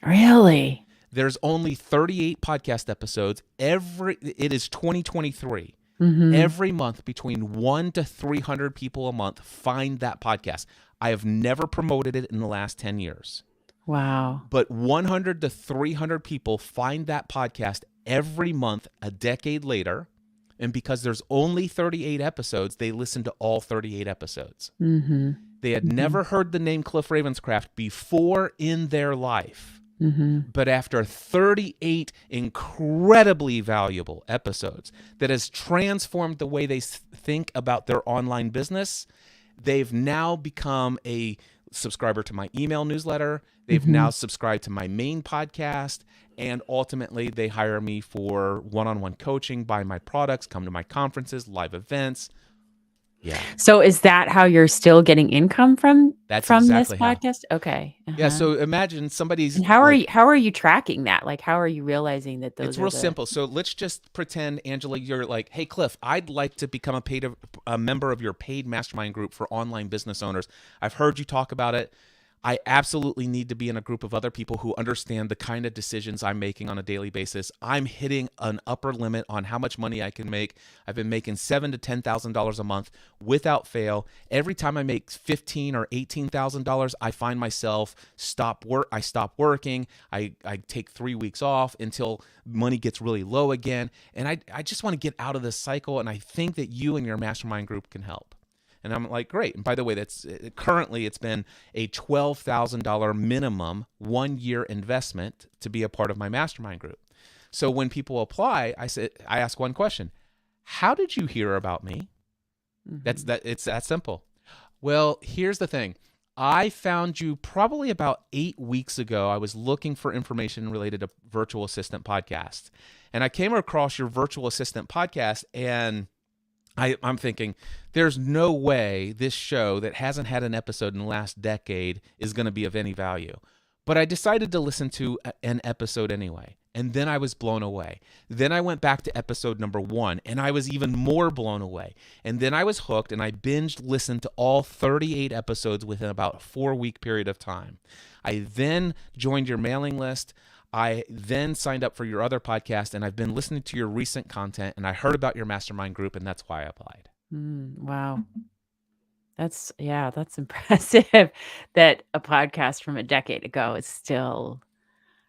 Really? There's only 38 podcast episodes. It is 2023. Every month, between 1 to 300 people a month find that podcast. I have never promoted it in the last 10 years. Wow. But 100 to 300 people find that podcast every month a decade later. And because there's only 38 episodes, they listen to all 38 episodes. They had never heard the name Cliff Ravenscraft before in their life. But after 38 incredibly valuable episodes that has transformed the way they think about their online business, they've now become a subscriber to my email newsletter. They've now subscribed to my main podcast. And ultimately, they hire me for one-on-one coaching, buy my products, come to my conferences, live events. Yeah. So is that how you're still getting income from Exactly this how. podcast? Okay. Yeah. So imagine somebody's. And how are you tracking that? Like, how are you realizing that those? It's real simple. So let's just pretend, Angela, you're like, hey, Cliff, I'd like to become a member of your paid mastermind group for online business owners. I've heard you talk about it. I absolutely need to be in a group of other people who understand the kind of decisions I'm making on a daily basis. I'm hitting an upper limit on how much money I can make. I've been making $7,000 to $10,000 a month without fail. Every time I make $15,000 or $18,000, I find myself I stop working. I take 3 weeks off until money gets really low again. And I just want to get out of this cycle. And I think that you and your mastermind group can help. And I'm like, great. And by the way, currently it's been a $12,000 minimum 1-year investment to be a part of my mastermind group. So when people apply, I ask one question: how did you hear about me? It's that simple. Well, here's the thing. I found you probably about 8 weeks ago. I was looking for information related to virtual assistant podcasts, and I came across your virtual assistant podcast, and I'm thinking, there's no way this show that hasn't had an episode in the last decade is going to be of any value. But I decided to listen to an episode anyway. And then I was blown away. Then I went back to episode number 1, and I was even more blown away. And then I was hooked, and I binged listened to all 38 episodes within about a 4-week period of time. I then joined your mailing list. I then signed up for your other podcast, and I've been listening to your recent content, and I heard about your mastermind group, and that's why I applied. Wow. That's impressive that a podcast from a decade ago is still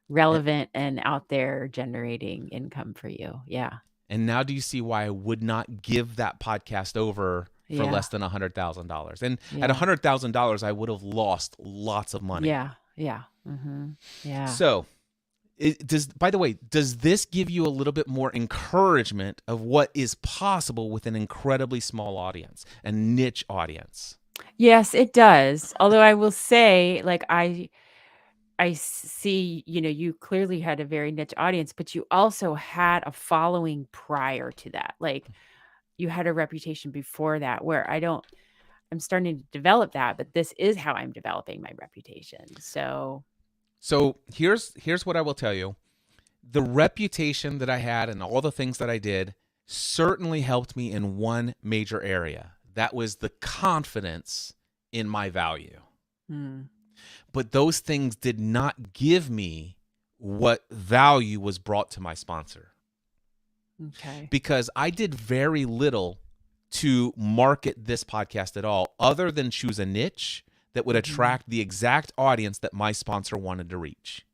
relevant and out there generating income for you. Yeah. And now do you see why I would not give that podcast over for less than $100,000? And at $100,000, I would have lost lots of money. Yeah. Yeah. Yeah. So by the way, does this give you a little bit more encouragement of what is possible with an incredibly small audience, a niche audience? Yes, it does. Although I will say, like, I see, you clearly had a very niche audience, but you also had a following prior to that. Like, you had a reputation before that where I'm starting to develop that, but this is how I'm developing my reputation. So here's what I will tell you. The reputation that I had and all the things that I did certainly helped me in one major area. That was the confidence in my value. But those things did not give me what value was brought to my sponsor. Okay. Because I did very little to market this podcast at all, other than choose a niche that would attract the exact audience that my sponsor wanted to reach.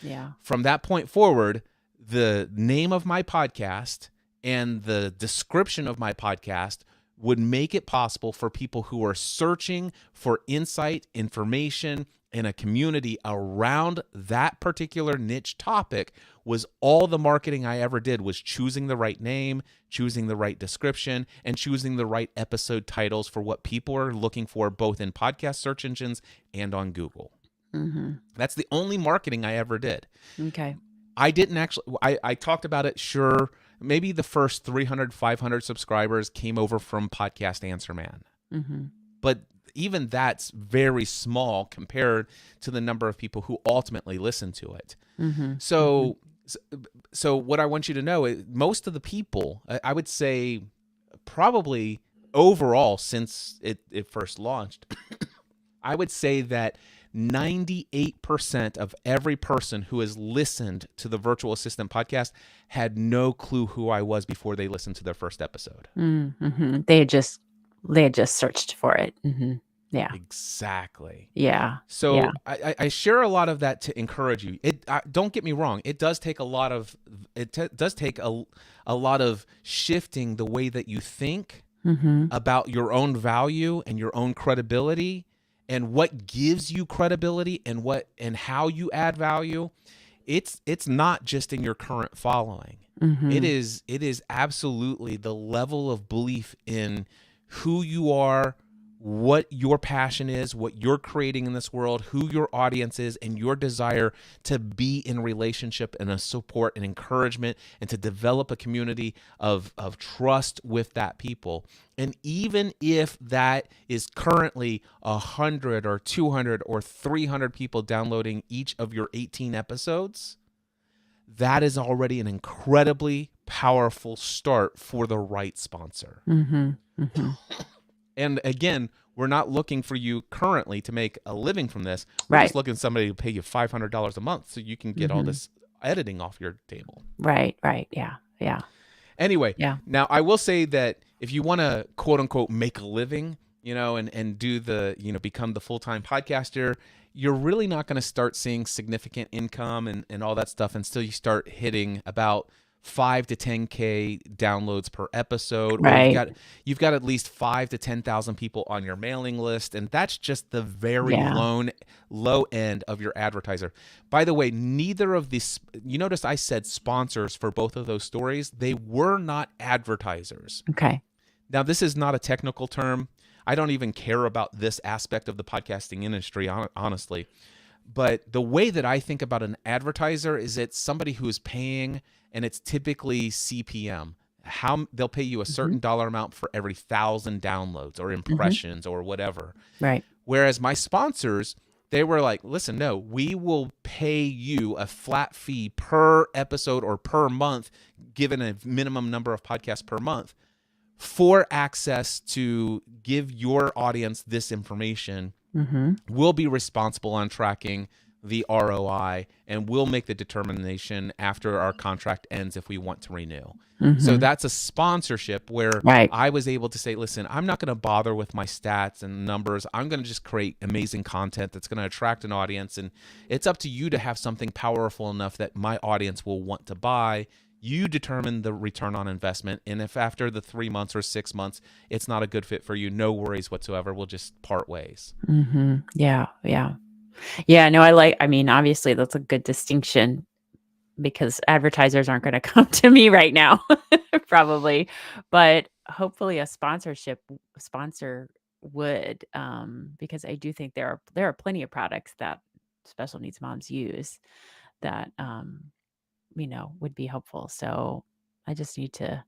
Yeah. From that point forward, the name of my podcast and the description of my podcast would make it possible for people who are searching for insight, information, and a community around that particular niche topic. Was all the marketing I ever did was choosing the right name, choosing the right description, and choosing the right episode titles for what people are looking for, both in podcast search engines and on Google. That's the only marketing I ever did. Okay. I didn't actually, I talked about it, sure. Maybe the first 300, 500 subscribers came over from Podcast Answer Man. But even that's very small compared to the number of people who ultimately listen to it. So so what I want you to know is most of the people, I would say probably overall since it first launched, I would say that 98% of every person who has listened to the Virtual Assistant podcast had no clue who I was before they listened to their first episode. They had just searched for it. Yeah. Exactly. Yeah. So I share a lot of that to encourage you. Don't get me wrong. It does take a lot of a lot of shifting the way that you think about your own value and your own credibility and what gives you credibility and how you add value. It's not just in your current following. It is absolutely the level of belief in who you are, what your passion is, what you're creating in this world, who your audience is, and your desire to be in relationship and a support and encouragement and to develop a community of trust with that people. And even if that is currently 100 or 200 or 300 people downloading each of your 18 episodes, that is already an incredibly powerful start for the right sponsor. And again, we're not looking for you currently to make a living from this. We're just looking for somebody to pay you $500 a month so you can get all this editing off your table. Right. Yeah. Anyway, now I will say that if you want to quote unquote make a living, and do become the full-time podcaster, you're really not going to start seeing significant income and all that stuff until you start hitting about 5 to 10K downloads per episode, Right. or you've got at least 5 to 10,000 people on your mailing list, and that's just the very low end of your advertiser. By the way, neither of these, you notice I said sponsors for both of those stories. They were not advertisers. Okay. Now, this is not a technical term. I don't even care about this aspect of the podcasting industry, honestly. But the way that I think about an advertiser is it's somebody who is paying, and it's typically CPM. How they'll pay you a certain dollar amount for every 1,000 downloads or impressions or whatever. Right. Whereas my sponsors, they were like, listen, no, we will pay you a flat fee per episode or per month, given a minimum number of podcasts per month, for access to give your audience this information. We'll be responsible on tracking the ROI, and we'll make the determination after our contract ends if we want to renew. So that's a sponsorship where I was able to say, listen, I'm not going to bother with my stats and numbers. I'm going to just create amazing content that's going to attract an audience, and it's up to you to have something powerful enough that my audience will want to buy. You determine the return on investment, and if after the 3 months or 6 months it's not a good fit for you, no worries whatsoever. We'll just part ways. Yeah. No, I mean, obviously that's a good distinction because advertisers aren't going to come to me right now, probably, but hopefully a sponsor would, because I do think there are plenty of products that special needs moms use that, would be helpful. So I just need to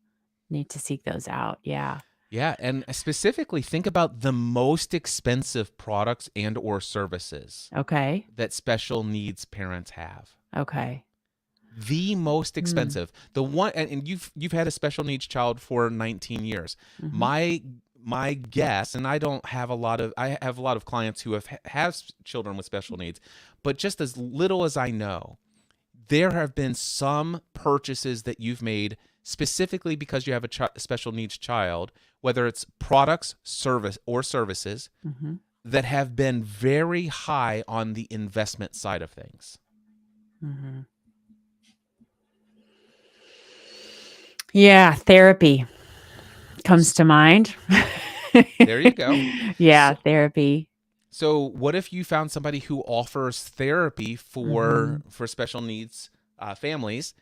seek those out. Yeah. Yeah, and specifically think about the most expensive products and or services Okay. that special needs parents have. Okay. The most expensive. The one, and you've had a special needs child for 19 years. My guess, and I have a lot of clients who have children with special needs, but just as little as I know, there have been some purchases that you've made specifically because you have a special needs child, whether it's products, services that have been very high on the investment side of things. Yeah, therapy comes to mind. There you go. Yeah, therapy. So what if you found somebody who offers therapy for special needs families,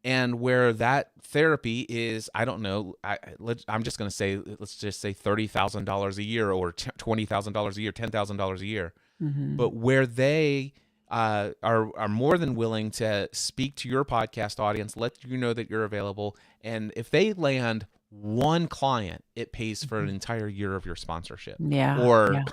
and where that therapy is, I don't know, I'm just going to say, let's just say $30,000 a year or $20,000 a year, $10,000 a year, but where they are more than willing to speak to your podcast audience, let you know that you're available, and if they land one client, it pays for an entire year of your sponsorship. Yeah. Or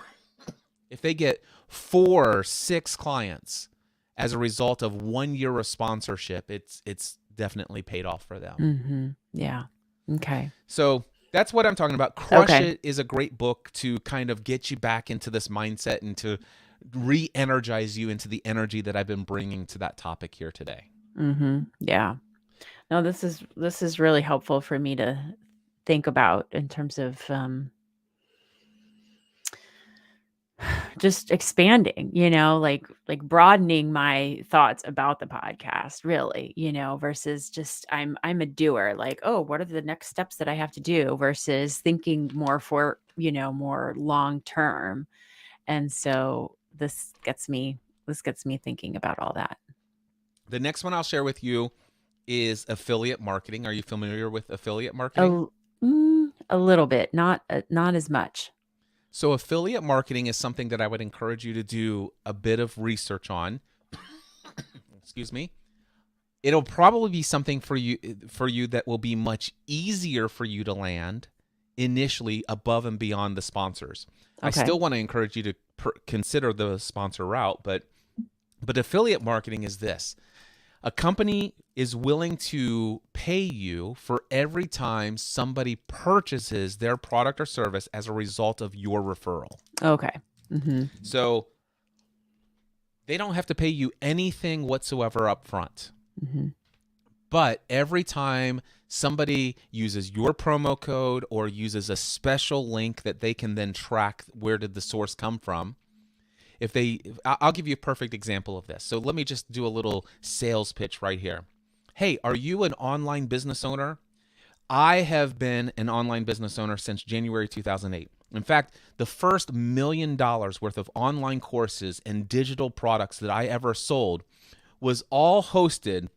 if they get 4 or 6 clients as a result of 1 year of sponsorship, it's definitely paid off for them. Mm-hmm. Yeah. Okay. So that's what I'm talking about. Crush It is a great book to kind of get you back into this mindset and to re-energize you into the energy that I've been bringing to that topic here today. Mm-hmm. Yeah. No, this is really helpful for me to think about in terms of just expanding, like broadening my thoughts about the podcast, really, versus just I'm a doer, like, oh, what are the next steps that I have to do versus thinking more for, more long term. And so this gets me thinking about all that. The next one I'll share with you is affiliate marketing. Are you familiar with affiliate A, marketing? a little bit, not as much. So affiliate marketing is something that I would encourage you to do a bit of research on. Excuse me. It'll probably be something for you that will be much easier for you to land initially above and beyond the sponsors. I Okay. still want to encourage you to consider the sponsor route, but affiliate marketing is this. A company is willing to pay you for every time somebody purchases their product or service as a result of your referral. Okay. Mm-hmm. So they don't have to pay you anything whatsoever up front. Mm-hmm. But every time somebody uses your promo code or uses a special link that they can then track where did the source come from, I'll give you a perfect example of this. So let me just do a little sales pitch right here. Hey, are you an online business owner? I have been an online business owner since January 2008. In fact, the first $1 million worth of online courses and digital products that I ever sold was all hosted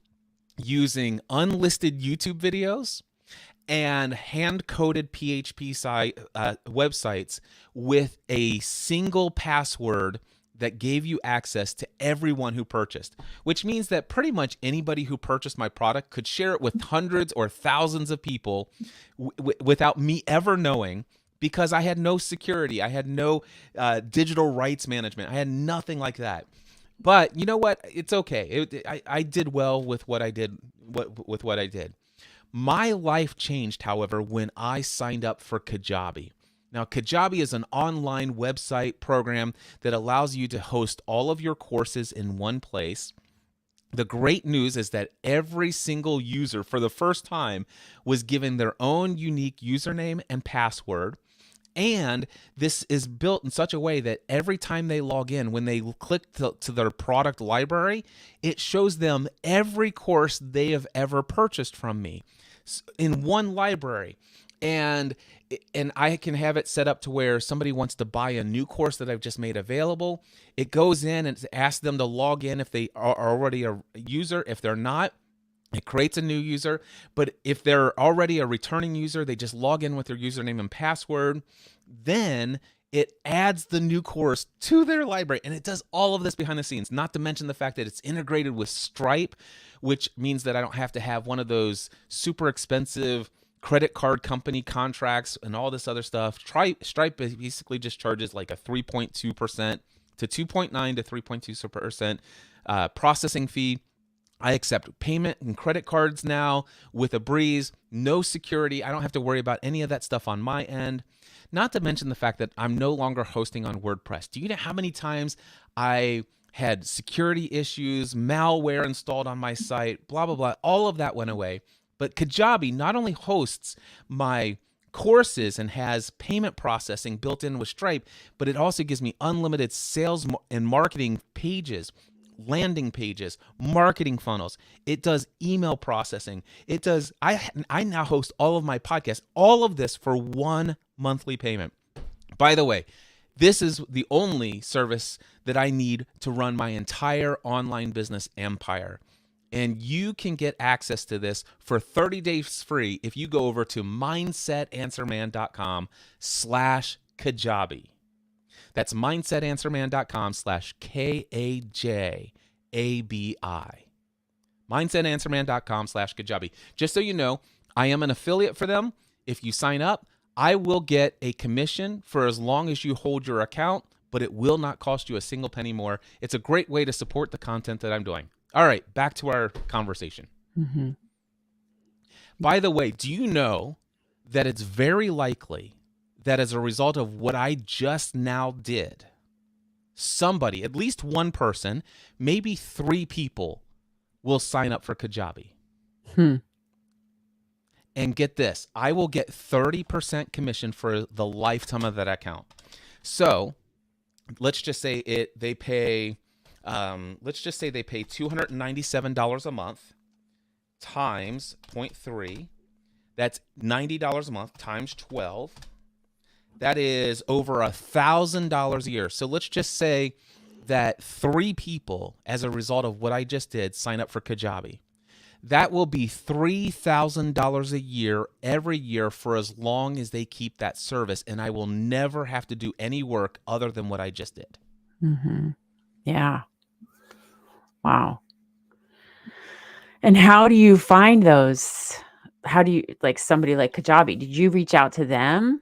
using unlisted YouTube videos and hand-coded PHP websites with a single password that gave you access to everyone who purchased, which means that pretty much anybody who purchased my product could share it with hundreds or thousands of people without me ever knowing, because I had no security. I had no digital rights management. I had nothing like that. But you know what? It's okay. I did well with what I did. With what I did. My life changed, however, when I signed up for Kajabi. Now, Kajabi is an online website program that allows you to host all of your courses in one place. The great news is that every single user, for the first time, was given their own unique username and password. And this is built in such a way that every time they log in, when they click to their product library, it shows them every course they have ever purchased from me in one library. And I can have it set up to where somebody wants to buy a new course that I've just made available. It goes in and asks them to log in if they are already a user. If they're not, it creates a new user. But if they're already a returning user, they just log in with their username and password. Then it adds the new course to their library. And it does all of this behind the scenes, not to mention the fact that it's integrated with Stripe, which means that I don't have to have one of those super expensive credit card company contracts and all this other stuff. Stripe basically just charges like a 3.2% to 2.9 to 3.2% processing fee. I accept payment and credit cards now with a breeze, no security. I don't have to worry about any of that stuff on my end. Not to mention the fact that I'm no longer hosting on WordPress. Do you know how many times I had security issues, malware installed on my site, blah, blah, blah. All of that went away. But Kajabi not only hosts my courses and has payment processing built in with Stripe, but it also gives me unlimited sales and marketing pages, landing pages, marketing funnels. It does email processing. It does. I now host all of my podcasts, all of this for one monthly payment. By the way, this is the only service that I need to run my entire online business empire. And you can get access to this for 30 days free if you go over to mindsetanswerman.com/Kajabi. That's mindsetanswerman.com/KAJABI. Mindsetanswerman.com/Kajabi. Just so you know, I am an affiliate for them. If you sign up, I will get a commission for as long as you hold your account, but it will not cost you a single penny more. It's a great way to support the content that I'm doing. All right, back to our conversation. Mm-hmm. By the way, do you know that it's very likely that as a result of what I just now did, somebody, at least one person, maybe 3 people will sign up for Kajabi. And get this, I will get 30% commission for the lifetime of that account. So let's just say they pay $297 a month times 0.3. That's $90 a month times 12. That is over $1,000 a year. So let's just say that 3 people, as a result of what I just did, sign up for Kajabi. That will be $3,000 a year every year for as long as they keep that service, and I will never have to do any work other than what I just did. Mm-hmm. Yeah. Wow. And how do you find those? How do you, like somebody like Kajabi? Did you reach out to them?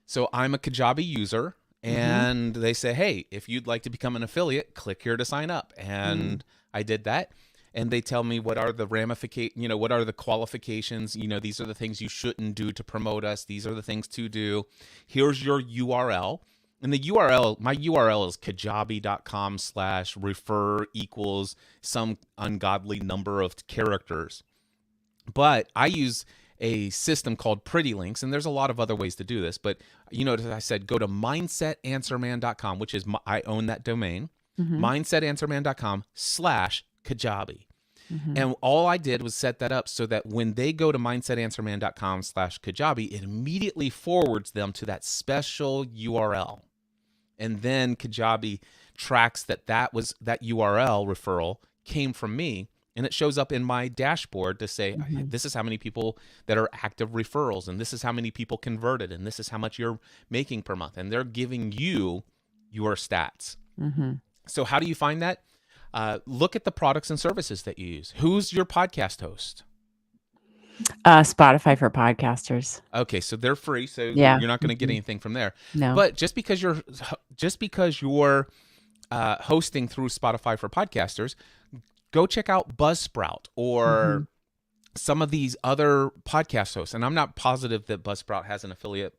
So I'm a Kajabi user, and they say, hey, if you'd like to become an affiliate, click here to sign up. And I did that. And they tell me what are the what are the qualifications? These are the things you shouldn't do to promote us. These are the things to do. Here's your URL. And my URL is kajabi.com/refer equals some ungodly number of characters. But I use a system called Pretty Links, and there's a lot of other ways to do this. But, as I said, go to mindsetanswerman.com, which is, I own that domain, mindsetanswerman.com/Kajabi. And all I did was set that up so that when they go to mindsetanswerman.com/Kajabi, it immediately forwards them to that special URL. And then Kajabi tracks that URL referral came from me, and it shows up in my dashboard to say, this is how many people that are active referrals, and this is how many people converted, and this is how much you're making per month. And they're giving you your stats. So how do you find that? Look at the products and services that you use. Who's your podcast host? Spotify for podcasters. Okay, so they're free, so Yeah. you're not going to get anything from there. No. But just because you're hosting through Spotify for podcasters, go check out Buzzsprout or some of these other podcast hosts. And I'm not positive that Buzzsprout has an affiliate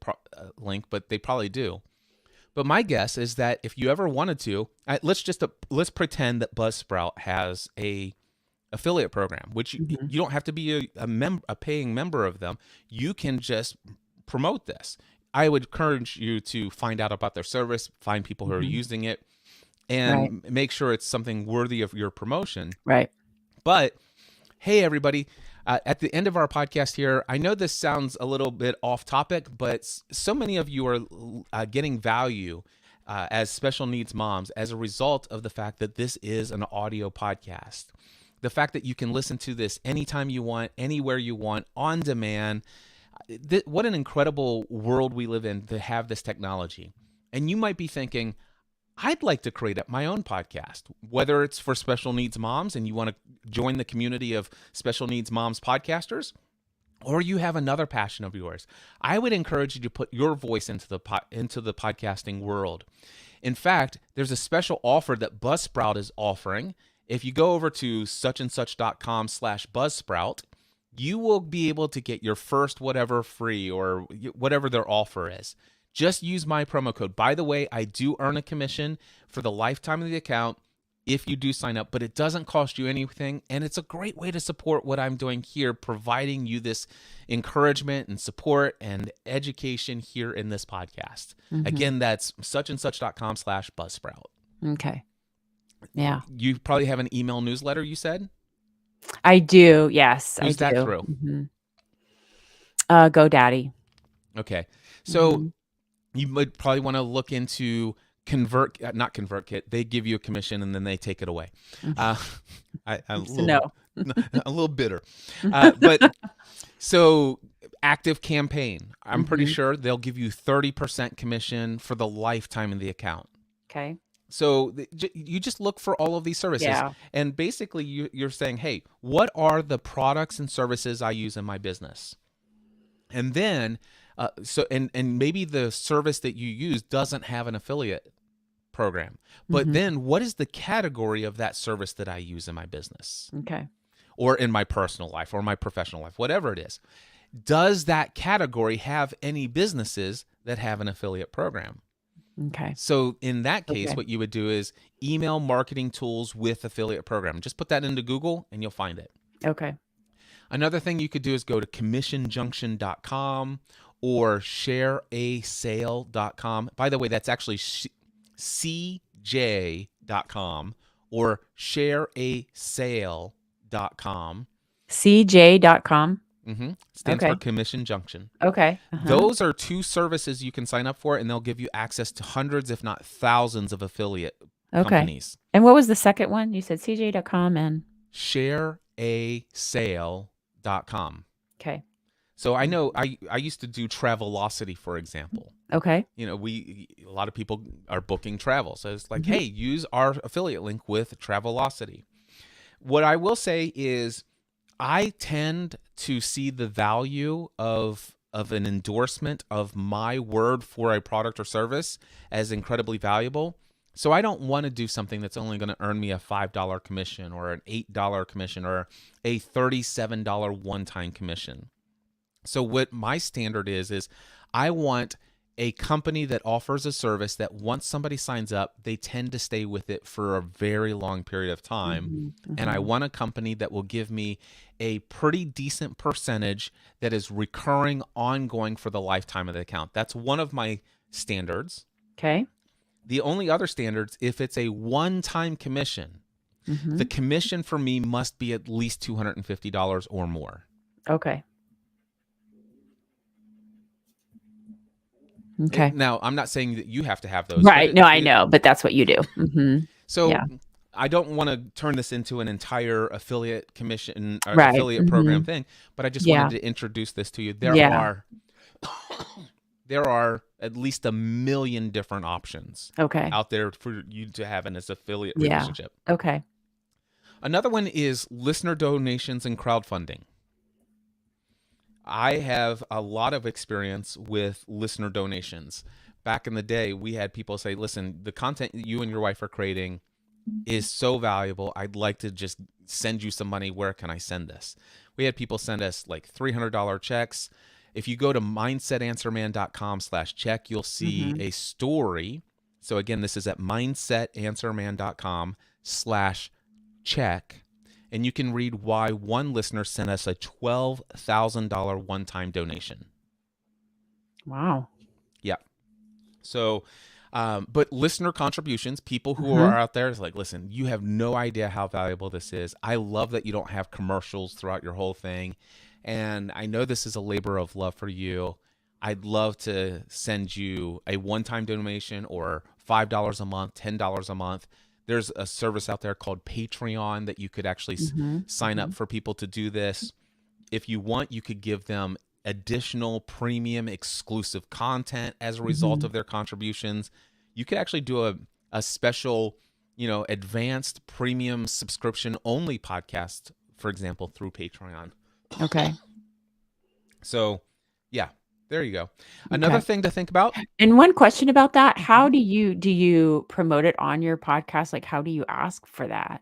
link, but they probably do. But my guess is that if you ever wanted to, let's pretend that Buzzsprout has a affiliate program, which you don't have to be a paying member of them. You can just promote this. I would encourage you to find out about their service, find people who are using it, and make sure it's something worthy of your promotion. Right. But hey, everybody, at the end of our podcast here, I know this sounds a little bit off topic, but so many of you are getting value as special needs moms as a result of the fact that this is an audio podcast. The fact that you can listen to this anytime you want, anywhere you want, on demand. What an incredible world we live in to have this technology. And you might be thinking, I'd like to create my own podcast, whether it's for special needs moms and you want to join the community of special needs moms podcasters, or you have another passion of yours. I would encourage you to put your voice into the podcasting world. In fact, there's a special offer that Buzzsprout is offering. If you go over to suchandsuch.com/Buzzsprout, you will be able to get your first whatever free or whatever their offer is. Just use my promo code. By the way, I do earn a commission for the lifetime of the account if you do sign up, but it doesn't cost you anything. And it's a great way to support what I'm doing here, providing you this encouragement and support and education here in this podcast. Again, that's suchandsuch.com/Buzzsprout. Okay. Yeah. You probably have an email newsletter, you said? I do. Yes. Who's I that do. through? GoDaddy. Okay. So you would probably want to look into not ConvertKit. They give you a commission and then they take it away. I'm a little bitter. But so Active Campaign, I'm pretty sure they'll give you 30% commission for the lifetime of the account. Okay. So you just look for all of these services. Yeah. And basically you're saying, hey, what are the products and services I use in my business? And then, and maybe the service that you use doesn't have an affiliate program. But then what is the category of that service that I use in my business Okay. or in my personal life or my professional life, whatever it is? Does that category have any businesses that have an affiliate program? Okay. So in that case, Okay. what you would do is email marketing tools with affiliate program. Just put that into Google and you'll find it. Okay. Another thing you could do is go to commissionjunction.com or shareasale.com. By the way, that's actually cj.com or shareasale.com. cj.com. Stands Okay. for Commission Junction. Okay. Those are two services you can sign up for, and they'll give you access to hundreds, if not thousands, of affiliate companies. And what was the second one? You said cj.com and shareasale.com. okay. So I know I used to do Travelocity, for example. Okay. You know, a lot of people are booking travel. So it's like, hey, use our affiliate link with Travelocity. What I will say is I tend to see the value of an endorsement of my word for a product or service as incredibly valuable. So I don't want to do something that's only going to earn me a $5 commission or an $8 commission or a $37 one-time commission. So what my standard is I want a company that offers a service that once somebody signs up, they tend to stay with it for a very long period of time. And I want a company that will give me a pretty decent percentage that is recurring, ongoing for the lifetime of the account. That's one of my standards. Okay. The only other standards, if it's a one-time commission, the commission for me must be at least $250 or more. Okay. Okay. Now, I'm not saying that you have to have those. Right. No, I know, but that's what you do. So Yeah. I don't want to turn this into an entire affiliate commission or Right. affiliate program thing, but I just Yeah. wanted to introduce this to you. Yeah. There are at least 1 million different options Okay. out there for you to have in this affiliate Yeah. relationship. Okay. Another one is listener donations and crowdfunding. I have a lot of experience with listener donations. Back in the day, we had people say, listen, the content you and your wife are creating is so valuable. I'd like to just send you some money. Where can I send this? We had people send us like $300 checks. If you go to mindsetanswerman.com/check, you'll see a story. So again, this is at mindsetanswerman.com/check. And you can read why one listener sent us a $12,000 one-time donation. Wow. Yeah. So, but listener contributions, people who are out there is like, listen, you have no idea how valuable this is. I love that you don't have commercials throughout your whole thing. And I know this is a labor of love for you. I'd love to send you a one-time donation or $5 a month, $10 a month. There's a service out there called Patreon that you could actually sign up for people to do this. If you want, you could give them additional premium exclusive content as a result of their contributions. You could actually do a special, advanced premium subscription only podcast, for example, through Patreon. Okay. So, yeah, there you go. Another thing to think about. And one question about that, how do you promote it on your podcast? Like, how do you ask for that?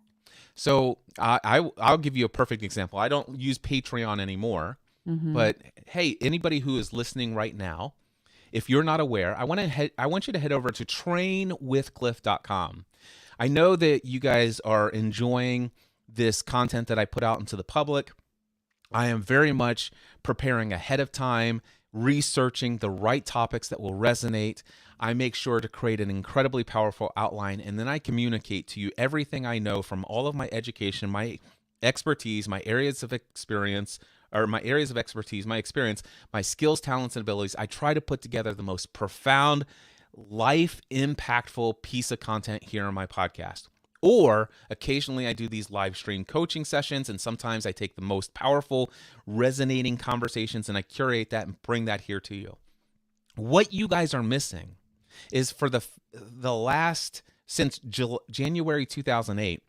So I'll give you a perfect example. I don't use Patreon anymore, but hey, anybody who is listening right now, if you're not aware, I want you to head over to trainwithcliff.com. I know that you guys are enjoying this content that I put out into the public. I am very much preparing ahead of time, researching the right topics that will resonate. I make sure to create an incredibly powerful outline, and then I communicate to you everything I know from all of my education, my expertise, my areas of experience, my experience, my skills, talents, and abilities. I try to put together the most profound, life impactful piece of content here on my podcast. Or occasionally I do these live stream coaching sessions, and sometimes I take the most powerful, resonating conversations and I curate that and bring that here to you. What you guys are missing is for the last, since January 2008,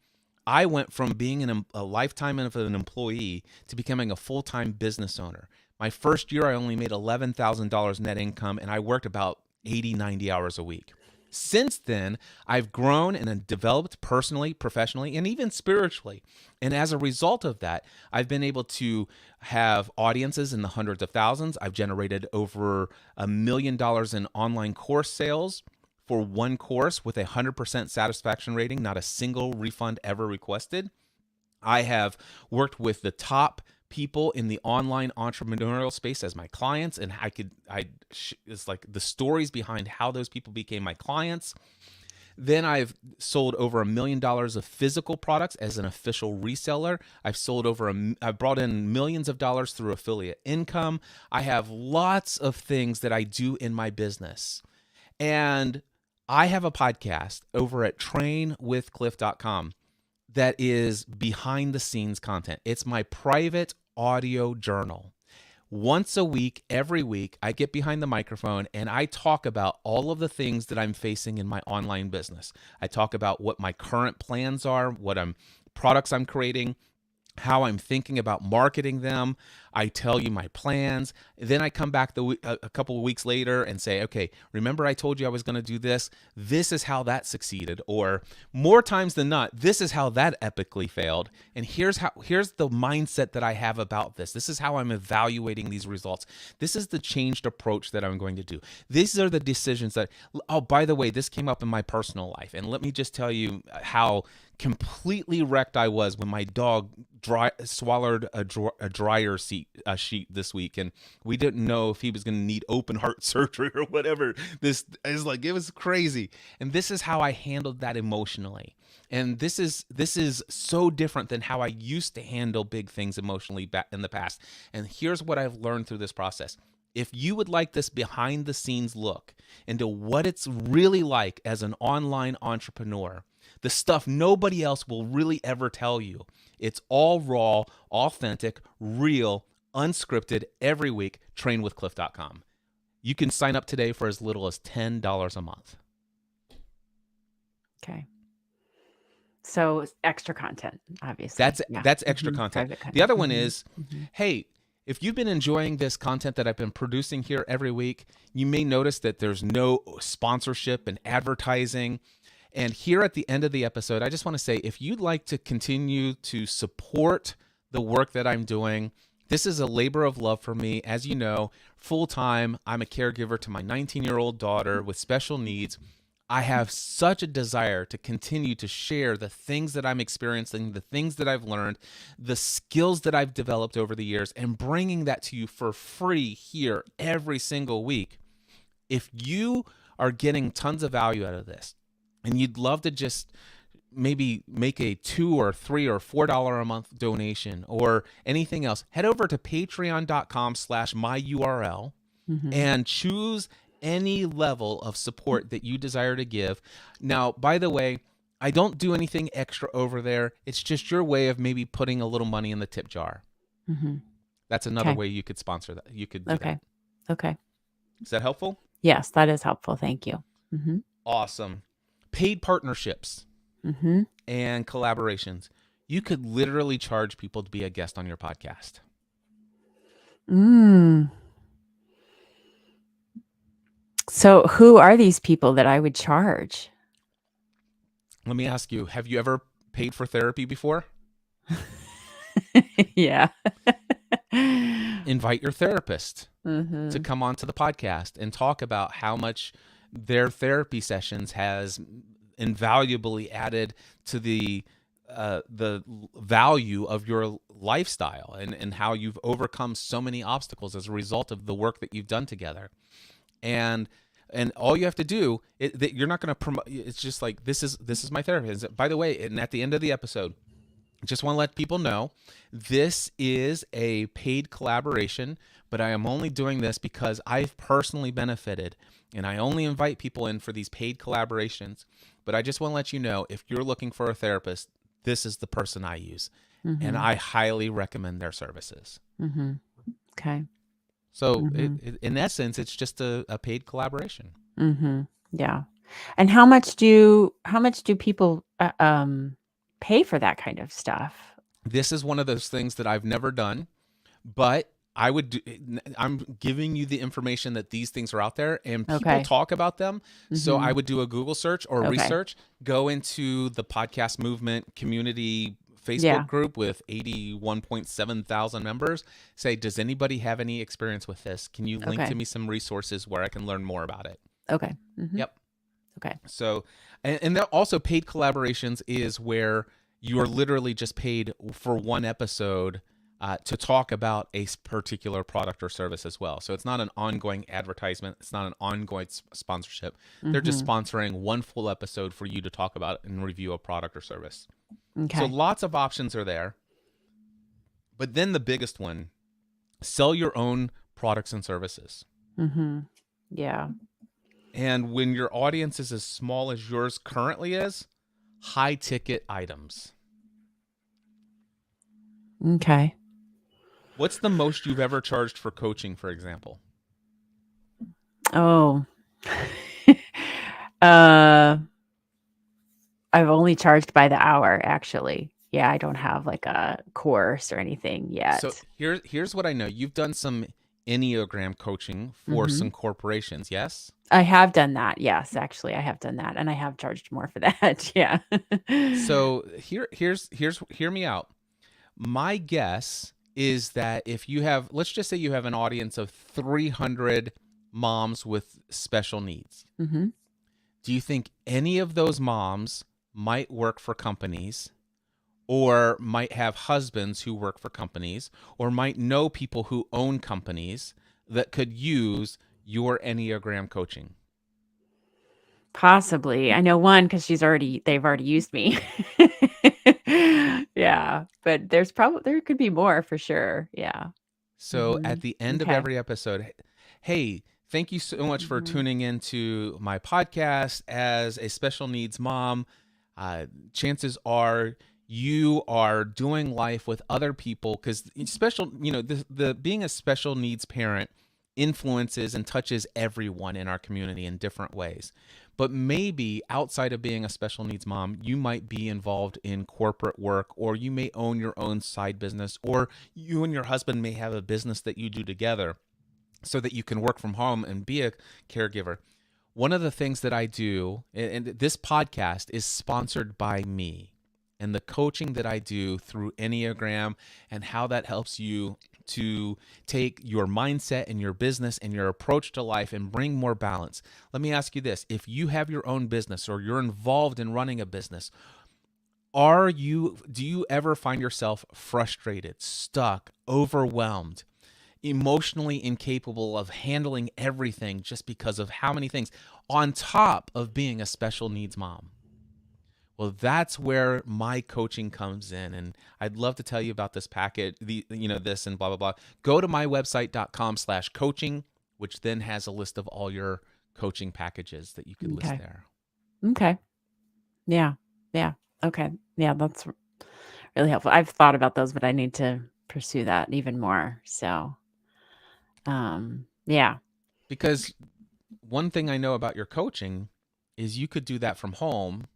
I went from being a lifetime of an employee to becoming a full-time business owner. My first year, I only made $11,000 net income, and I worked about 80, 90 hours a week. Since then, I've grown and developed personally, professionally, and even spiritually. And as a result of that, I've been able to have audiences in the hundreds of thousands. I've generated over $1 million in online course sales for one course with a 100% satisfaction rating, not a single refund ever requested. I have worked with the top people in the online entrepreneurial space as my clients, and it's like the stories behind how those people became my clients. Then I've sold over $1 million of physical products as an official reseller. I've brought in millions of dollars through affiliate income. I have lots of things that I do in my business. And I have a podcast over at trainwithcliff.com that is behind the scenes content. It's my private audio journal. Once a week, every week, I get behind the microphone and I talk about all of the things that I'm facing in my online business. I talk about what my current plans are, products I'm creating, how I'm thinking about marketing them. I tell you my plans. Then I come back a couple of weeks later and say, okay, remember I told you I was going to do this? This is how that succeeded. Or more times than not, this is how that epically failed. And here's the mindset that I have about this. This is how I'm evaluating these results. This is the changed approach that I'm going to do. These are the decisions that, oh, by the way, this came up in my personal life. And let me just tell you how completely wrecked I was when my dog swallowed a dryer sheet this week, and we didn't know if he was going to need open heart surgery or whatever. This is like, it was crazy. And this is how I handled that emotionally. And this is so different than how I used to handle big things emotionally back in the past. And here's what I've learned through this process. If you would like this behind the scenes look into what it's really like as an online entrepreneur, the stuff nobody else will really ever tell you, it's all raw, authentic, real, unscripted, every week, trainwithcliff.com. You can sign up today for as little as $10 a month. Okay. So extra content, obviously. That's extra content. The other one is, hey, if you've been enjoying this content that I've been producing here every week, you may notice that there's no sponsorship and advertising. And here at the end of the episode, I just want to say, if you'd like to continue to support the work that I'm doing, this is a labor of love for me. As you know, full-time, I'm a caregiver to my 19-year-old daughter with special needs. I have such a desire to continue to share the things that I'm experiencing, the things that I've learned, the skills that I've developed over the years, and bringing that to you for free here every single week. If you are getting tons of value out of this, and you'd love to just maybe make a $2 or $3 or $4 a month donation or anything else, head over to patreon.com/myurl and choose any level of support that you desire to give. Now, by the way, I don't do anything extra over there. It's just your way of maybe putting a little money in the tip jar. That's another way you could sponsor that. You could do that. Okay. Is that helpful? Yes, that is helpful. Thank you. Awesome. Paid partnerships and collaborations. You could literally charge people to be a guest on your podcast. So who are these people that I would charge? Let me ask you, have you ever paid for therapy before? Yeah. Invite your therapist to come onto the podcast and talk about how much their therapy sessions has invaluably added to the value of your lifestyle and how you've overcome so many obstacles as a result of the work that you've done together. And all you have to do, you're not going to promote. It's just like, this is my therapist. By the way, and at the end of the episode, just want to let people know this is a paid collaboration, but I am only doing this because I've personally benefited, and I only invite people in for these paid collaborations. But I just want to let you know, if you're looking for a therapist, this is the person I use, and I highly recommend their services. Okay. So in essence, it's just a paid collaboration. Yeah. And how much do people pay for that kind of stuff? This is one of those things that I've never done, but I would do, I'm giving you the information that these things are out there and people Okay. talk about them. So I Mhm. would do a Google search or Okay. research, go into the podcast movement community Facebook Yeah. group with 81.7 thousand members. Say, does anybody have any experience with this? Can you link to Okay. me some resources where I can learn more about it? Okay. Mhm. Yep. Okay. So, and then also paid collaborations is where you are literally just paid for one episode to talk about a particular product or service as well. So it's not an ongoing advertisement. It's not an ongoing sponsorship. They're just Mhm. sponsoring one full episode for you to talk about and review a product or service. So Okay. lots of options are there. But then the biggest one, sell your own products and services. Mhm. Yeah. And when your audience is as small as yours currently is, high ticket items. Okay. What's the most you've ever charged for coaching, for example? Oh. uh I've only charged by the hour, actually. Yeah, I don't have like a course or anything So yet. here's what I know. You've done some Enneagram coaching for some Mhm. corporations, yes? I have done that. Yes, actually, I have done that, and I have charged more for that. Yeah. So hear me out. My guess is that if you have, let's just say you have an audience of 300 moms with special needs. Mhm. Do you think any of those moms might work for companies or might have husbands who work for companies or might know people who own companies that could use your Enneagram coaching? Possibly. I know one because they've already used me. Yeah, but there could be more for sure. Yeah. So at Mhm. the end of Okay. every episode, hey, thank you so much for Mhm. tuning into my podcast as a special needs mom. Chances are you are doing life with other people because special, the being a special needs parent influences and touches everyone in our community in different ways. But maybe outside of being a special needs mom, you might be involved in corporate work, or you may own your own side business, or you and your husband may have a business that you do together so that you can work from home and be a caregiver. One of the things that I do, and this podcast is sponsored by me, and the coaching that I do through Enneagram and how that helps you to take your mindset and your business and your approach to life and bring more balance. Let me ask you this. If you have your own business or you're involved in running a business, do you ever find yourself frustrated, stuck, overwhelmed, emotionally incapable of handling everything just because of how many things on top of being a special needs mom? Well, that's where my coaching comes in, and I'd love to tell you about this packet, this and blah blah blah. Go to mywebsite.com/coaching, which then has a list of all your coaching packages that you could list Okay. there. Okay. Yeah. Yeah. Okay. Yeah, that's really helpful. I've thought about those, but I need to pursue that even more. So, yeah. Because one thing I know about your coaching is you could do that from home.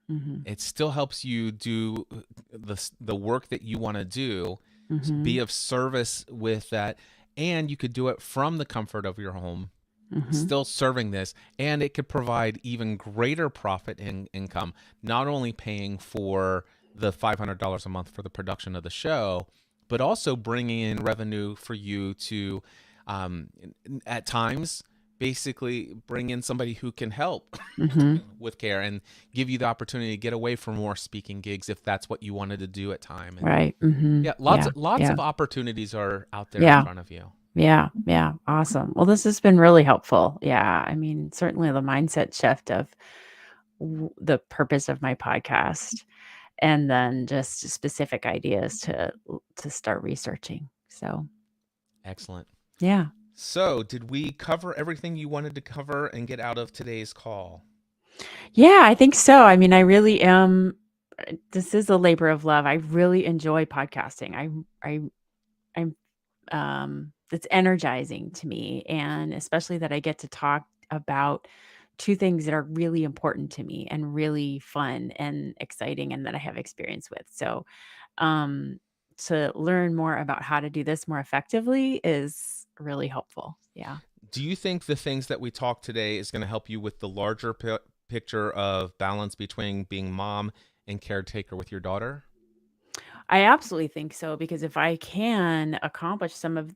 Mhm. It still helps you do the work that you want to do, be Mhm. of service with that, and you could do it from the comfort of your home, Mhm. still serving this, and it could provide even greater profit income, not only paying for the $500 a month for the production of the show, but also bringing in revenue for you to, um, at times, basically bring in somebody who can help Mhm. with care and give you the opportunity to get away from more speaking gigs if that's what you wanted to do at time. And Right. Mhm. yeah, lots Yeah. lots Yeah. of opportunities are out there in Yeah. front of you. Yeah. Yeah. Awesome. Well, this has been really helpful. Yeah. I mean, certainly the mindset shift of the purpose of my podcast, and then just specific ideas to start researching. So, Excellent. yeah. So, did we cover everything you wanted to cover and get out of today's call? Yeah, I think so. I mean, I really am this is a labor of love. I really enjoy podcasting. I'm it's energizing to me, and especially that I get to talk about two things that are really important to me and really fun and exciting and that I have experience with. So, um to learn more about how to do this more effectively is really helpful. Yeah. Do you think the things that we talked today is going to help you with the larger picture of balance between being mom and caretaker with your daughter? I absolutely think so, because if I can accomplish some of,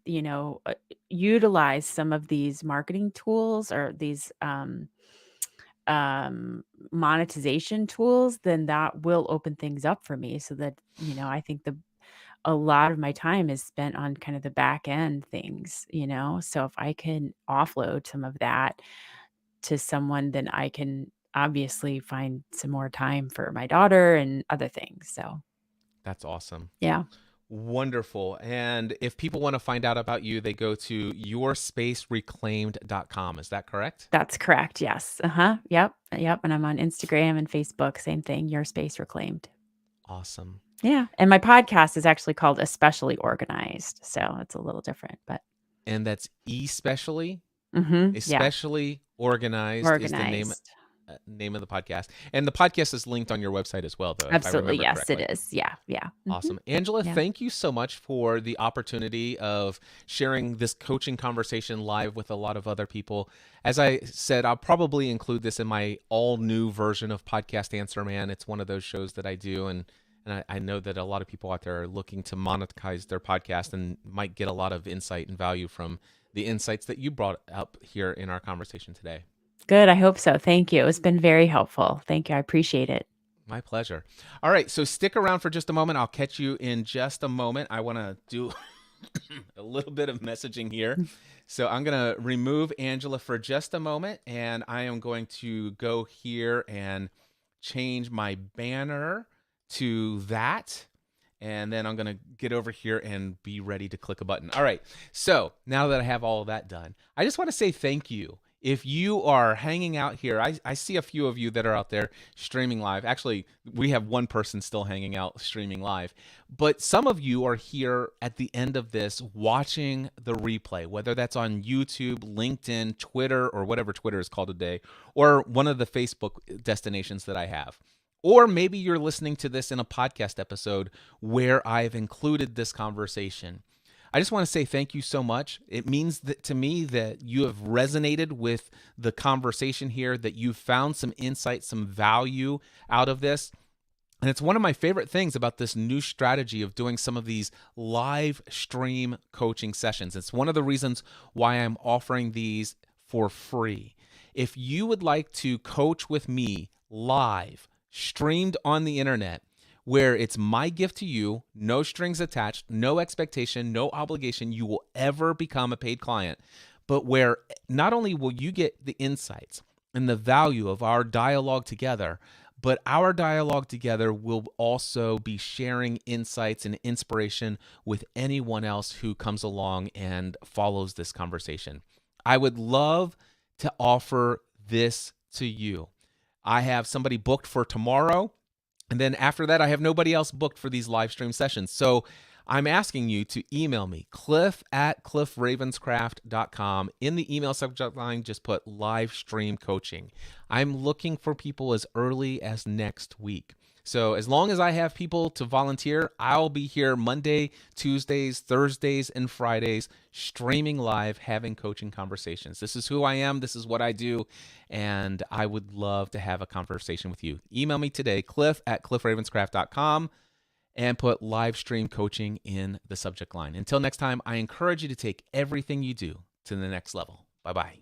utilize some of these marketing tools or these um, monetization tools, then that will open things up for me so that, I think a lot of my time is spent on kind of the back end things, So if I can offload some of that to someone, then I can obviously find some more time for my daughter and other things. So, That's awesome. yeah. Wonderful. And if people want to find out about you, they go to yourspacereclaimed.com. Is that correct? That's correct. Yes. Uh-huh. Yep. Yep. And I'm on Instagram and Facebook. Same thing. Your Space Reclaimed. Awesome. Yeah. And my podcast is actually called Especially Organized. So it's a little different, but And that's especially, yeah. especially organized is the Organized. name of the podcast. And the podcast is linked on your website as well, though, if I Absolutely. remember Yes, correctly. it is. Yeah. Yeah. Awesome. Angela, Yeah. thank you so much for the opportunity of sharing this coaching conversation live with a lot of other people. As I said, I'll probably include this in my all new version of Podcast Answer Man. It's one of those shows that I do. And I know that a lot of people out there are looking to monetize their podcast and might get a lot of insight and value from the insights that you brought up here in our conversation today. Good. I hope so. Thank you. It's been very helpful. Thank you. I appreciate it. My pleasure. All right, so stick around for just a moment. I'll catch you in just a moment. I want to do a little bit of messaging here. So I'm going to remove Angela for just a moment, and I am going to go here and change my banner to that. And then I'm going to get over here and be ready to click a button. All right, so now that I have all of that done, I just want to say thank you. If you are hanging out here, I see a few of you that are out there streaming live. Actually, we have one person still hanging out streaming live. But some of you are here at the end of this watching the replay, whether that's on YouTube, LinkedIn, Twitter, or whatever Twitter is called today, or one of the Facebook destinations that I have. Or maybe you're listening to this in a podcast episode where I've included this conversation. I just want to say thank you so much. It means that to me that you have resonated with the conversation here, that you've found some insight, some value out of this. And it's one of my favorite things about this new strategy of doing some of these live stream coaching sessions. It's one of the reasons why I'm offering these for free. If you would like to coach with me live, streamed on the internet, where it's my gift to you, no strings attached, no expectation, no obligation, you will ever become a paid client, but where not only will you get the insights and the value of our dialogue together, but our dialogue together will also be sharing insights and inspiration with anyone else who comes along and follows this conversation. I would love to offer this to you. I have somebody booked for tomorrow. And then after that, I have nobody else booked for these live stream sessions. So I'm asking you to email me, cliff@cliffravenscraft.com. In the email subject line, just put live stream coaching. I'm looking for people as early as next week. So as long as I have people to volunteer, I'll be here Monday, Tuesdays, Thursdays, and Fridays, streaming live, having coaching conversations. This is who I am. This is what I do. And I would love to have a conversation with you. Email me today, cliff@cliffravenscraft.com, and put live stream coaching in the subject line. Until next time, I encourage you to take everything you do to the next level. Bye-bye.